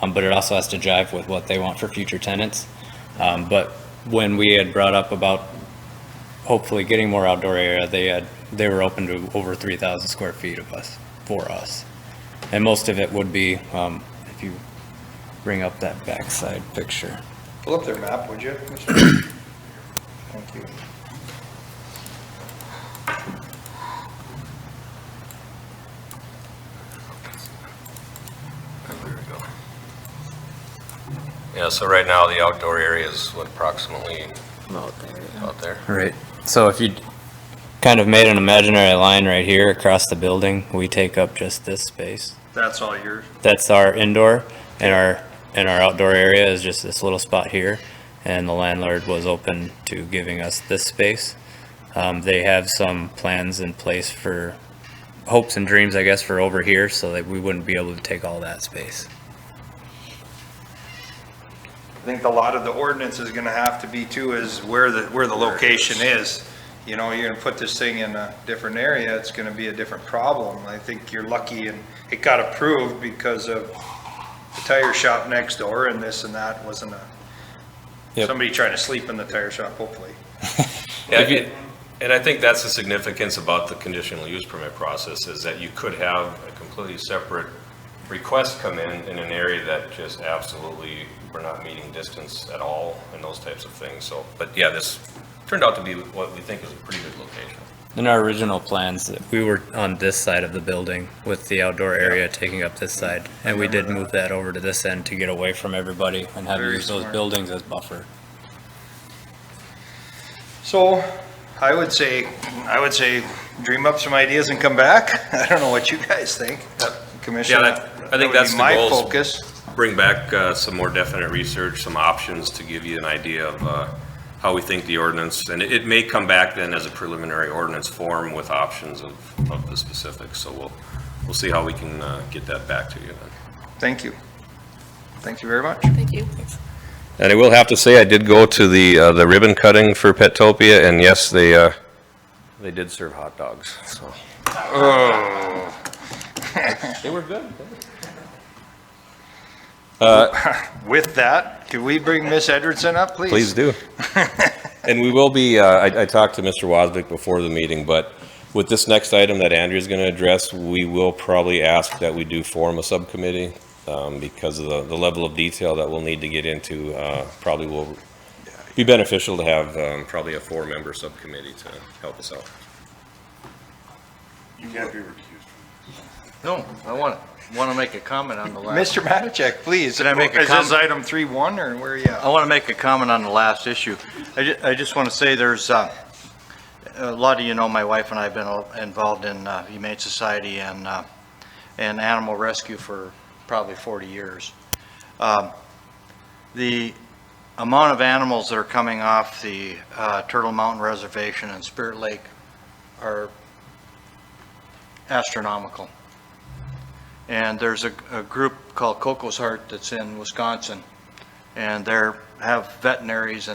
but it also has to jive with what they want for future tenants. But when we had brought up about hopefully getting more outdoor area, they were open to over 3,000 square feet of us, for us. And most of it would be, if you bring up that backside picture. Pull up their map, would you, Mr. Thank you. Yeah, so right now the outdoor area is what, approximately out there. Right. So if you kind of made an imaginary line right here across the building, we take up just this space. That's all yours? That's our indoor, and our outdoor area is just this little spot here. And the landlord was open to giving us this space. They have some plans in place for hopes and dreams, I guess, for over here, so that we wouldn't be able to take all that space. I think a lot of the ordinance is gonna have to be too, is where the location is. You know, you're gonna put this thing in a different area, it's gonna be a different problem. I think you're lucky and it got approved because of the tire shop next door and this and that wasn't somebody trying to sleep in the tire shop, hopefully. Yeah, and I think that's the significance about the conditional use permit process, is that you could have a completely separate request come in an area that just absolutely we're not meeting distance at all and those types of things. So, but yeah, this turned out to be what we think is a pretty good location. In our original plans, we were on this side of the building with the outdoor area taking up this side, and we did move that over to this end to get away from everybody and have use those buildings as buffer. So I would say dream up some ideas and come back. I don't know what you guys think, Commissioner. Yeah, I think that's my the goal. Focus. Bring back some more definite research, some options to give you an idea of how we think the ordinance, and it may come back then as a preliminary ordinance form with options of the specifics. So we'll see how we can get that back to you then. Thank you. Thank you very much. Thank you. And I will have to say, I did go to the ribbon cutting for Petopia, and yes, they did serve hot dogs. So. Oh. They were good. With that, could we bring Miss Edwardson up, please? Please do. And we will be, I talked to Mr. Wasvick before the meeting, but with this next item that Andrea's going to address, we will probably ask that we do form a subcommittee because of the level of detail that we'll need to get into. Probably will be beneficial to have probably a 4-member subcommittee to help us out. You can't be recused. No, I want to make a comment on the last. Mr. Matichak, please. Can I make a Is this item 3.1 or where are you at? I want to make a comment on the last issue. I just want to say there's a lot of you know my wife and I have been involved in Humane Society and animal rescue for probably 40 years. The amount of animals that are coming off the Turtle Mountain Reservation and Spirit Lake are astronomical. And there's a group called Coco's Heart that's in Wisconsin, and they have veterinaries,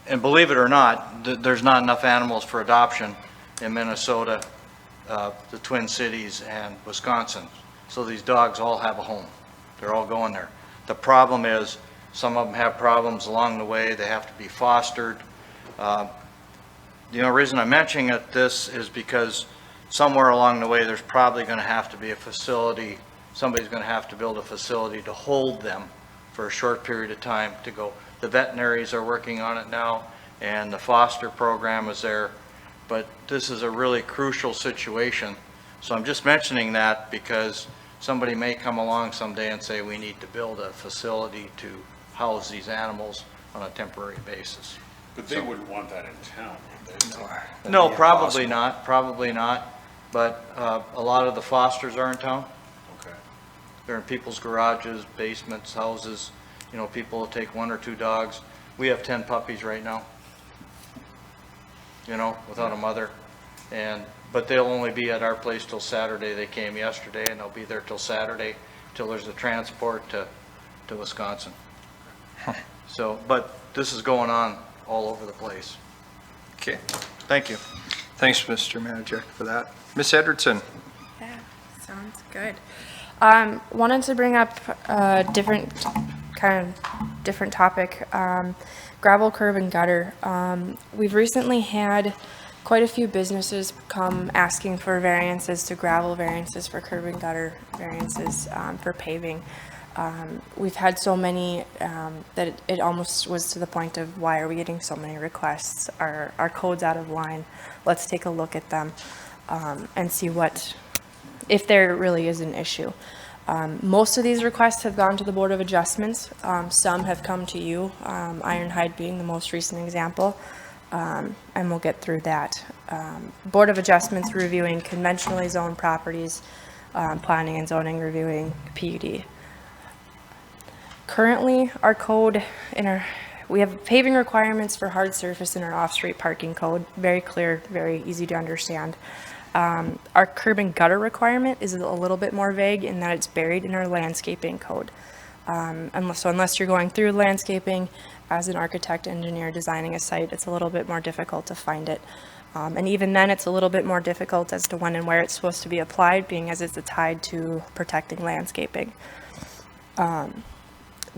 and believe it or not, there's not enough animals for adoption in Minnesota, the Twin Cities, and Wisconsin. So these dogs all have a home. They're all going there. The problem is Some of them have problems along the way. They have to be fostered. The only reason I'm mentioning this is because somewhere along the way, there's probably going to have to be a facility. Somebody's going to have to build a facility to hold them for a short period of time to go. The veterinaries are working on it now, and the foster program is there. But this is a really crucial situation. So I'm just mentioning that because somebody may come along someday and say we need to build a facility to house these animals on a temporary basis. But they wouldn't want that in town, would they? No, probably not, probably not. But a lot of the fosters are in town. Okay. They're in people's garages, basements, houses. You know, people will take 1 or 2 dogs. We have 10 puppies right now, you know, without a mother. But they'll only be at our place till Saturday. They came yesterday, and they'll be there till Saturday, till there's a transport to Wisconsin. So, but this is going on all over the place. Okay. Thank you. Thanks, Mr. Manager, for that. Ms. Edwardson. Yeah, sounds good. Wanted to bring up a different topic, gravel curb and gutter. We've recently had quite a few businesses come asking for variances to gravel, variances for curb and gutter, variances for paving. We've had so many that it almost was to the point of, why are we getting so many requests? Our code's out of line. Let's take a look at them and see if there really is an issue. Most of these requests have gone to the Board of Adjustments. Some have come to you, Ironhide being the most recent example, and we'll get through that. Board of Adjustments reviewing conventionally zoned properties, planning and zoning reviewing PUD. Currently, our code we have paving requirements for hard surface in our off-street parking code. Very clear, very easy to understand. Our curb and gutter requirement is a little bit more vague in that it's buried in our landscaping code. Unless you're going through landscaping as an architect, engineer, designing a site, it's a little bit more difficult to find it. And even then, it's a little bit more difficult as to when and where it's supposed to be applied, being as it's tied to protecting landscaping.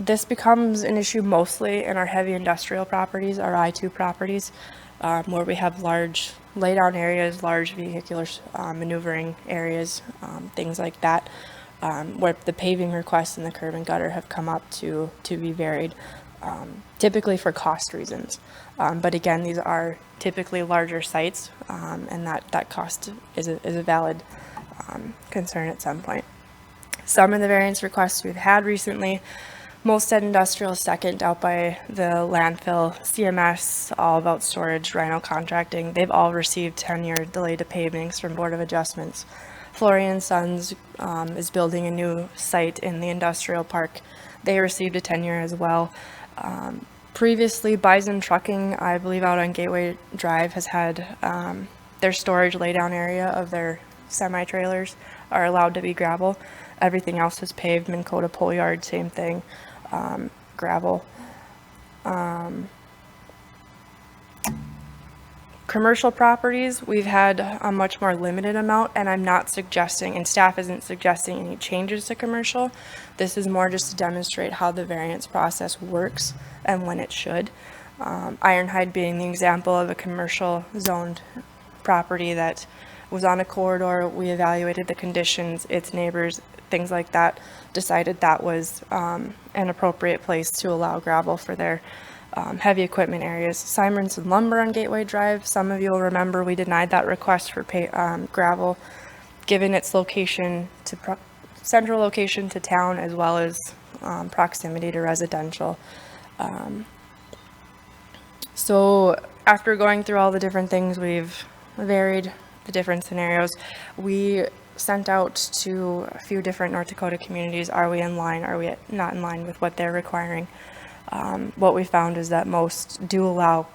This becomes an issue mostly in our heavy industrial properties, our I-2 properties, where we have large laydown areas, large vehicular maneuvering areas, things like that, where the paving requests and the curb and gutter have come up to be varied, typically for cost reasons. But again, these are typically larger sites, and that cost is a valid concern at some point. Some of the variance requests we've had recently, Molstead Industrial second out by the landfill, CMS, All About Storage, Rhino Contracting, they've all received 10-year delay to pavings from Board of Adjustments. Florian Sons is building a new site in the industrial park. They received a 10-year as well. Previously, Bison Trucking, I believe out on Gateway Drive, has had their storage laydown area of their semi-trailers are allowed to be gravel. Everything else is paved. Minn Kota Pole Yard, same thing, gravel. Commercial properties, we've had a much more limited amount, and I'm not suggesting, and staff isn't suggesting any changes to commercial. This is more just to demonstrate how the variance process works and when it should. Ironhide being the example of a commercial zoned property that was on a corridor. We evaluated the conditions, its neighbors, things like that, decided that was an appropriate place to allow gravel for their heavy equipment areas. Simonson Lumber on Gateway Drive, some of you will remember we denied that request for gravel, given its location to central location to town, as well as proximity to residential. So after going through all the different things, we've varied the different scenarios. We sent out to a few different North Dakota communities, are we in line, are we not in line with what they're requiring? What we found is that most do allow,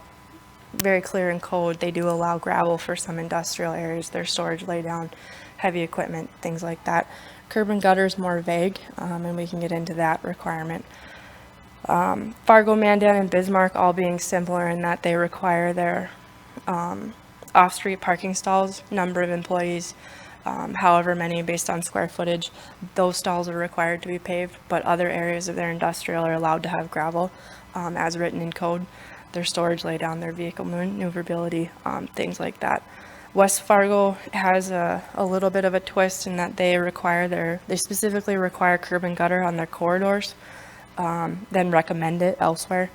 very clear in code, they do allow gravel for some industrial areas, their storage laydown, heavy equipment, things like that. Curb and gutter is more vague, and we can get into that requirement. Fargo, Mandan, and Bismarck all being similar in that they require their off-street parking stalls, number of employees, however many based on square footage. Those stalls are required to be paved, but other areas of their industrial are allowed to have gravel as written in code. Their storage, lay down, their vehicle maneuverability, things like that. West Fargo has a little bit of a twist in that they specifically require curb and gutter on their corridors, then recommend it elsewhere.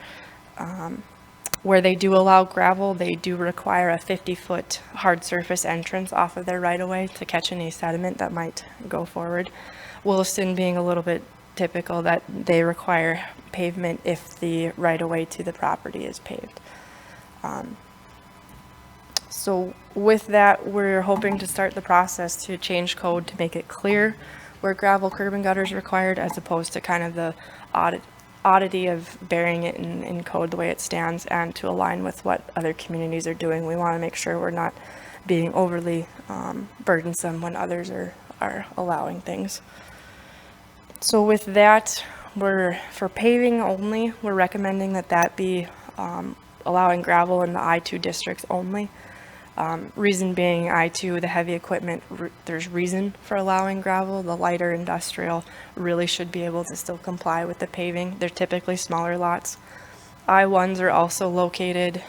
Where they do allow gravel, they do require a 50-foot hard surface entrance off of their right-of-way to catch any sediment that might go forward. Williston being a little bit typical that they require pavement if the right-of-way to the property is paved. So with that, we're hoping to start the process to change code to make it clear where gravel curb and gutter is required, as opposed to kind of the oddity of burying it in code the way it stands, and to align with what other communities are doing. We want to make sure we're not being overly burdensome when others are allowing things. So with that, for paving only, we're recommending that be allowing gravel in the I-2 districts only. Reason being I-2, the heavy equipment, there's reason for allowing gravel. The lighter industrial really should be able to still comply with the paving. They're typically smaller lots. I-1s are also located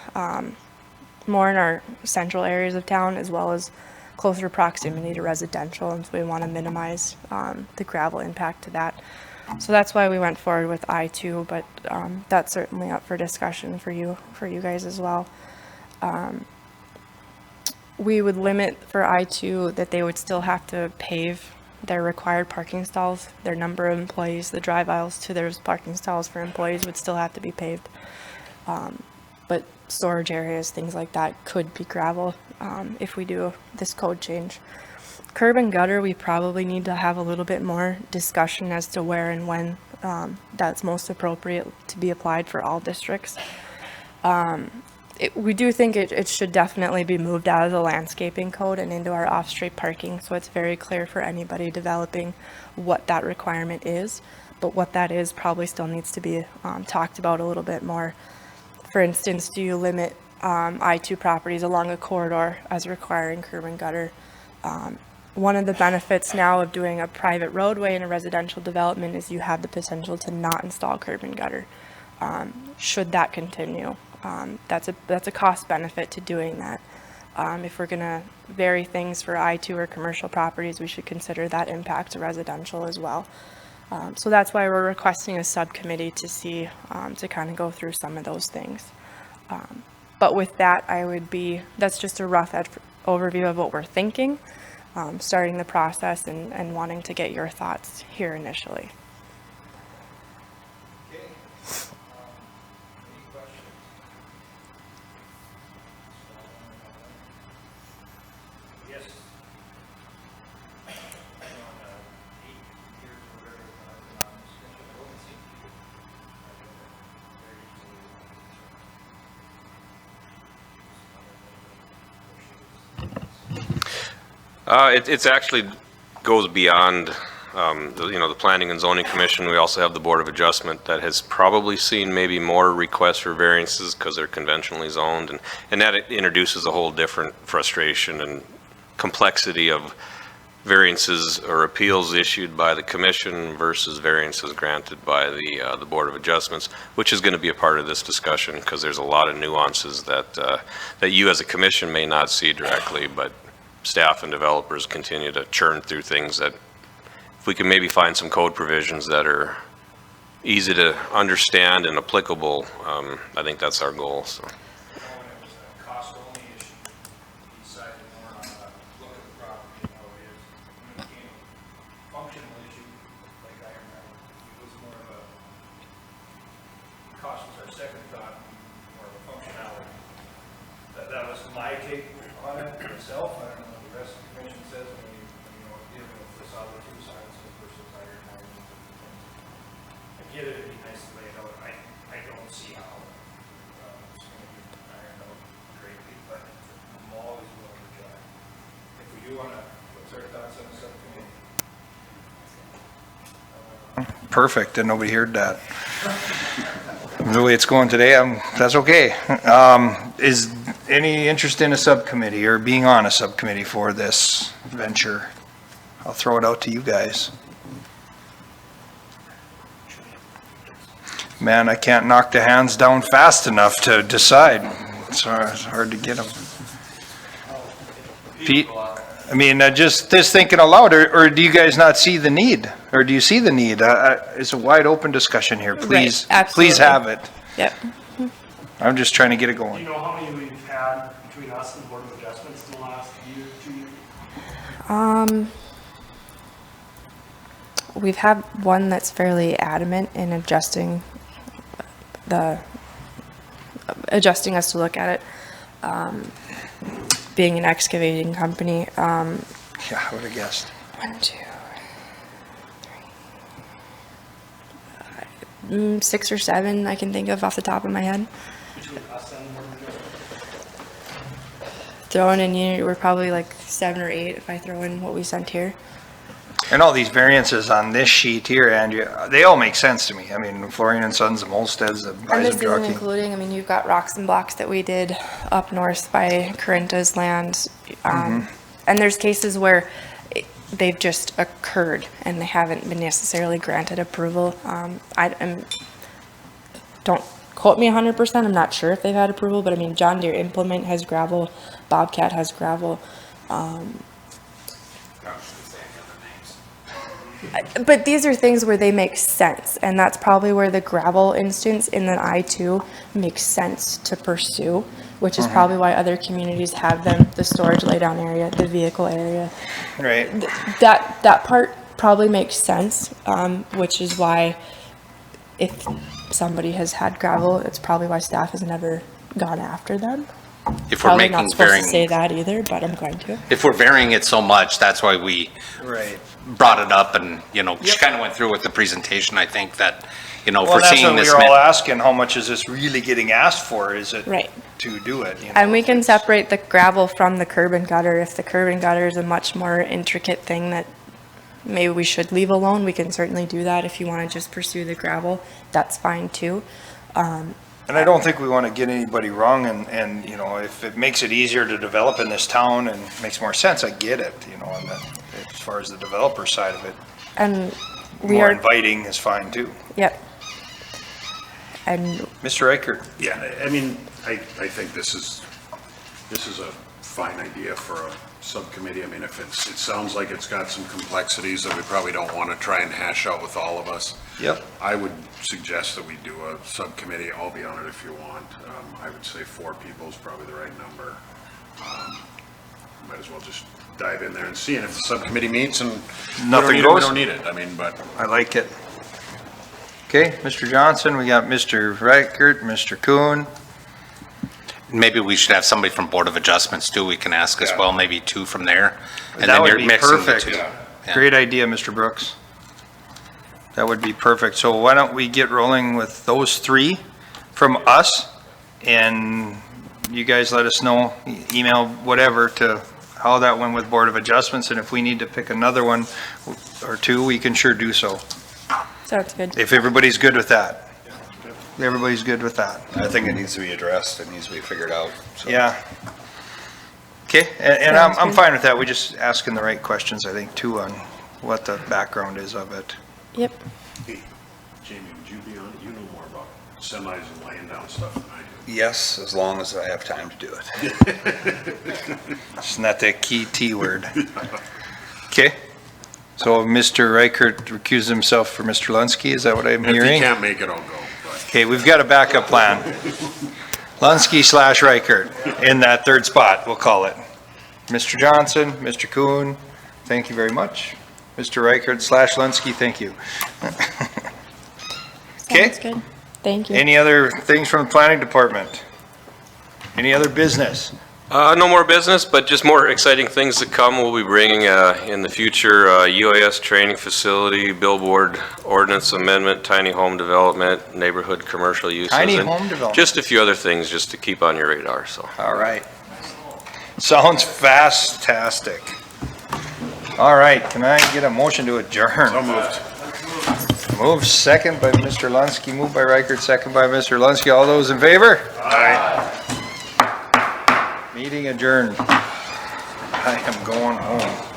more in our central areas of town, as well as closer proximity to residential, and so we want to minimize the gravel impact to that. So that's why we went forward with I-2, but that's certainly up for discussion for you guys as well. We would limit for I-2 that they would still have to pave their required parking stalls. Their number of employees, the drive aisles to their parking stalls for employees would still have to be paved. But storage areas, things like that, could be gravel if we do this code change. Curb and gutter, we probably need to have a little bit more discussion as to where and when that's most appropriate to be applied for all districts. We do think it should definitely be moved out of the landscaping code and into our off-street parking, so it's very clear for anybody developing what that requirement is. But what that is probably still needs to be talked about a little bit more. For instance, do you limit I-2 properties along a corridor as requiring curb and gutter? One of the benefits now of doing a private roadway in a residential development is you have the potential to not install curb and gutter. Should that continue? That's a cost benefit to doing that. If we're going to vary things for I-2 or commercial properties, we should consider that impact to residential as well. So that's why we're requesting a subcommittee to see, to kind of go through some of those things. But with that, that's just a rough overview of what we're thinking, starting the process and wanting to get your thoughts here initially. It's actually goes beyond, the Planning and Zoning Commission. We also have the Board of Adjustment that has probably seen maybe more requests for variances because they're conventionally zoned, and that introduces a whole different frustration and complexity of variances or appeals issued by the commission versus variances granted by the Board of Adjustments, which is going to be a part of this discussion because there's a lot of nuances that that you as a commission may not see directly, but staff and developers continue to churn through things that if we can maybe find some code provisions that are easy to understand and applicable, I think that's our goal. So. Perfect, and nobody heard that. The way it's going today, that's okay. Is any interest in a subcommittee or being on a subcommittee for this venture? I'll throw it out to you guys. Man, I can't knock the hands down fast enough to decide. It's hard to get them. Pete, I mean, just thinking aloud, or do you guys not see the need? Or do you see the need? It's a wide open discussion here. Please, please have it. Yep. I'm just trying to get it Do going. you know how many we've had between us and the Board of Adjustments in the last year, 2 years? We've had one that's fairly adamant in adjusting us to look at it. Being an excavating company. Yeah, I would have guessed. 1, 2, 3, 6 or 7 I can think of off the top of my head. Throwing in unit, we're probably like 7 or 8 if I throw in what we sent here. And all these variances on this sheet here, Andrew, they all make sense to me. I mean, Florian and Sons, the Molsteds, the And this isn't Isaac including, I mean, you've got rocks and blocks that we did up north by Corinta's land. And there's cases where they've just occurred and they haven't been necessarily granted approval. Don't quote me 100%, I'm not sure if they've had approval, but I mean, John Deere Implement has gravel, Bobcat has gravel. But these are things where they make sense, and that's probably where the gravel instance in the I-2 makes sense to pursue, which is probably why other communities have them, the storage laydown area, the vehicle area. Right. That part probably makes sense, which is why if somebody has had gravel, it's probably why staff has never gone after them. If we're Probably making not supposed varying, to say that either, but I'm going to. if we're varying it so much, that's why we brought it up, and, you know, she kind of went through with the presentation, I think, that, you know, Well, for that's seeing what we this. were all asking, how much is this really getting asked for? Is it Right. to do it? You know? And we can separate the gravel from the curb and gutter. If the curb and gutter is a much more intricate thing that maybe we should leave alone, we can certainly do that. If you want to just pursue the gravel, that's fine too. And I don't think we want to get anybody wrong, and, you know, if it makes it easier to develop in this town and makes more sense, I get it, you know, and as far as the developer side of it. And we More are, inviting is fine too. yep. And Mr. Reichert? Yeah, I mean, I think this is a fine idea for a subcommittee. I mean, if it sounds like it's got some complexities that we probably don't want to try and hash out with all of us. Yep. I would suggest that we do a subcommittee. I'll be on it if you want. I would say 4 people is probably the right number. Might as well just dive in there and see, and if the subcommittee meets and Nothing we goes. don't need it. I mean, but. I like it. Okay, Mr. Johnson, we got Mr. Reichert, Mr. Kuhn. Maybe we should have somebody from Board of Adjustments too, we can ask as well, maybe 2 from there. And That then would you're be mixing the perfect. 2. Yeah. Great idea, Mr. Brooks. That would be perfect. So why don't we get rolling with those 3 from us, and you guys let us know, email whatever, to how that went with Board of Adjustments, and if we need to pick another one or 2, we can sure do so. sounds good. If everybody's good with that. Everybody's good with that. I think it needs to be addressed, it needs to be figured out. So. Yeah. Okay, and I'm fine with that. We're just asking the right questions, I think, too, on what the background is of it. Yep. Hey, Jamie, would you be on, you know more about semis and laying down stuff than I do. Yes, as long as I have time to do it. It's not that key T word. Okay, so Mr. Reichert recused himself for Mr. Lunsky, is that what I'm If you hearing? can't make it, I'll go. Okay, we've got a backup plan. Lunsky/Reichert in that 3rd spot, we'll call it. Mr. Johnson, Mr. Kuhn, thank you very much. Mr. Reichert/Lunsky, thank you. Okay. Sounds good. Thank you. Any other things from the planning department? Any other business? No more business, but just more exciting things to come. We'll be bringing in the future UAS training facility, billboard, ordinance amendment, tiny home development, neighborhood commercial uses. Tiny and home development. Just a few other things just to keep on your radar, so. All right. Sounds fantastic. All right, can I get a motion to adjourn? So moved. Moved second by Mr. Lunsky, moved by Reichert, second by Mr. Lunsky. All those in favor? Aye. adjourned. I am going home.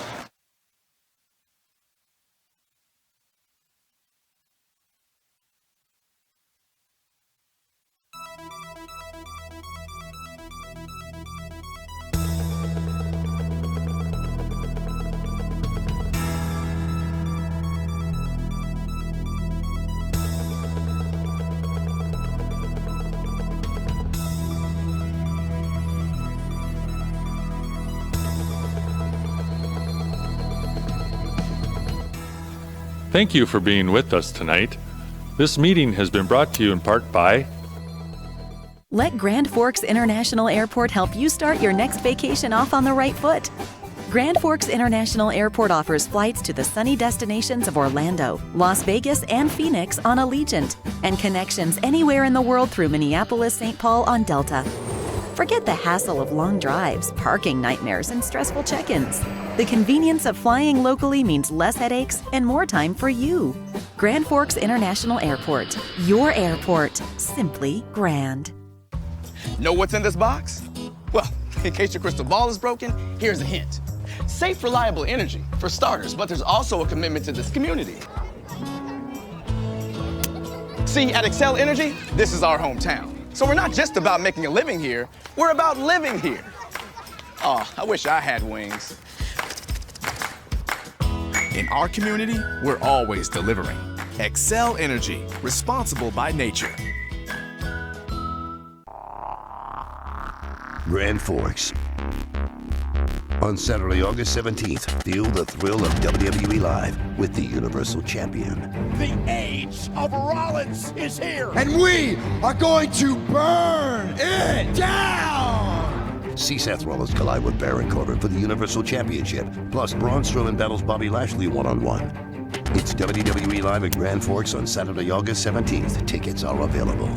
Thank you for being with us tonight. This meeting has been brought to you in part by Let Grand Forks International Airport help you start your next vacation off on the right foot. Grand Forks International Airport offers flights to the sunny destinations of Orlando, Las Vegas, and Phoenix on Allegiant, and connections anywhere in the world through Minneapolis-St. Paul on Delta. Forget the hassle of long drives, parking nightmares, and stressful check-ins. The convenience of flying locally means less headaches and more time for you. Grand Forks International Airport. Your airport. Simply grand. Know what's in this box? Well, in case your crystal ball is broken, here's a hint. Safe, reliable energy, for starters, but there's also a commitment to this community. See, at Xcel Energy, this is our hometown. So we're not just about making a living here, we're about living here. Oh, I wish I had wings. In our community, we're always delivering. Xcel Energy, responsible by nature. Grand Forks. On Saturday, August 17th, feel the thrill of WWE Live with the Universal Champion. The age of Rollins is here, and we are going to burn it down! See Seth Rollins collide with Baron Corbin for the Universal Championship, plus Braun Strowman battles Bobby Lashley one-on-one. It's WWE Live at Grand Forks on Saturday, August 17th. Tickets are available.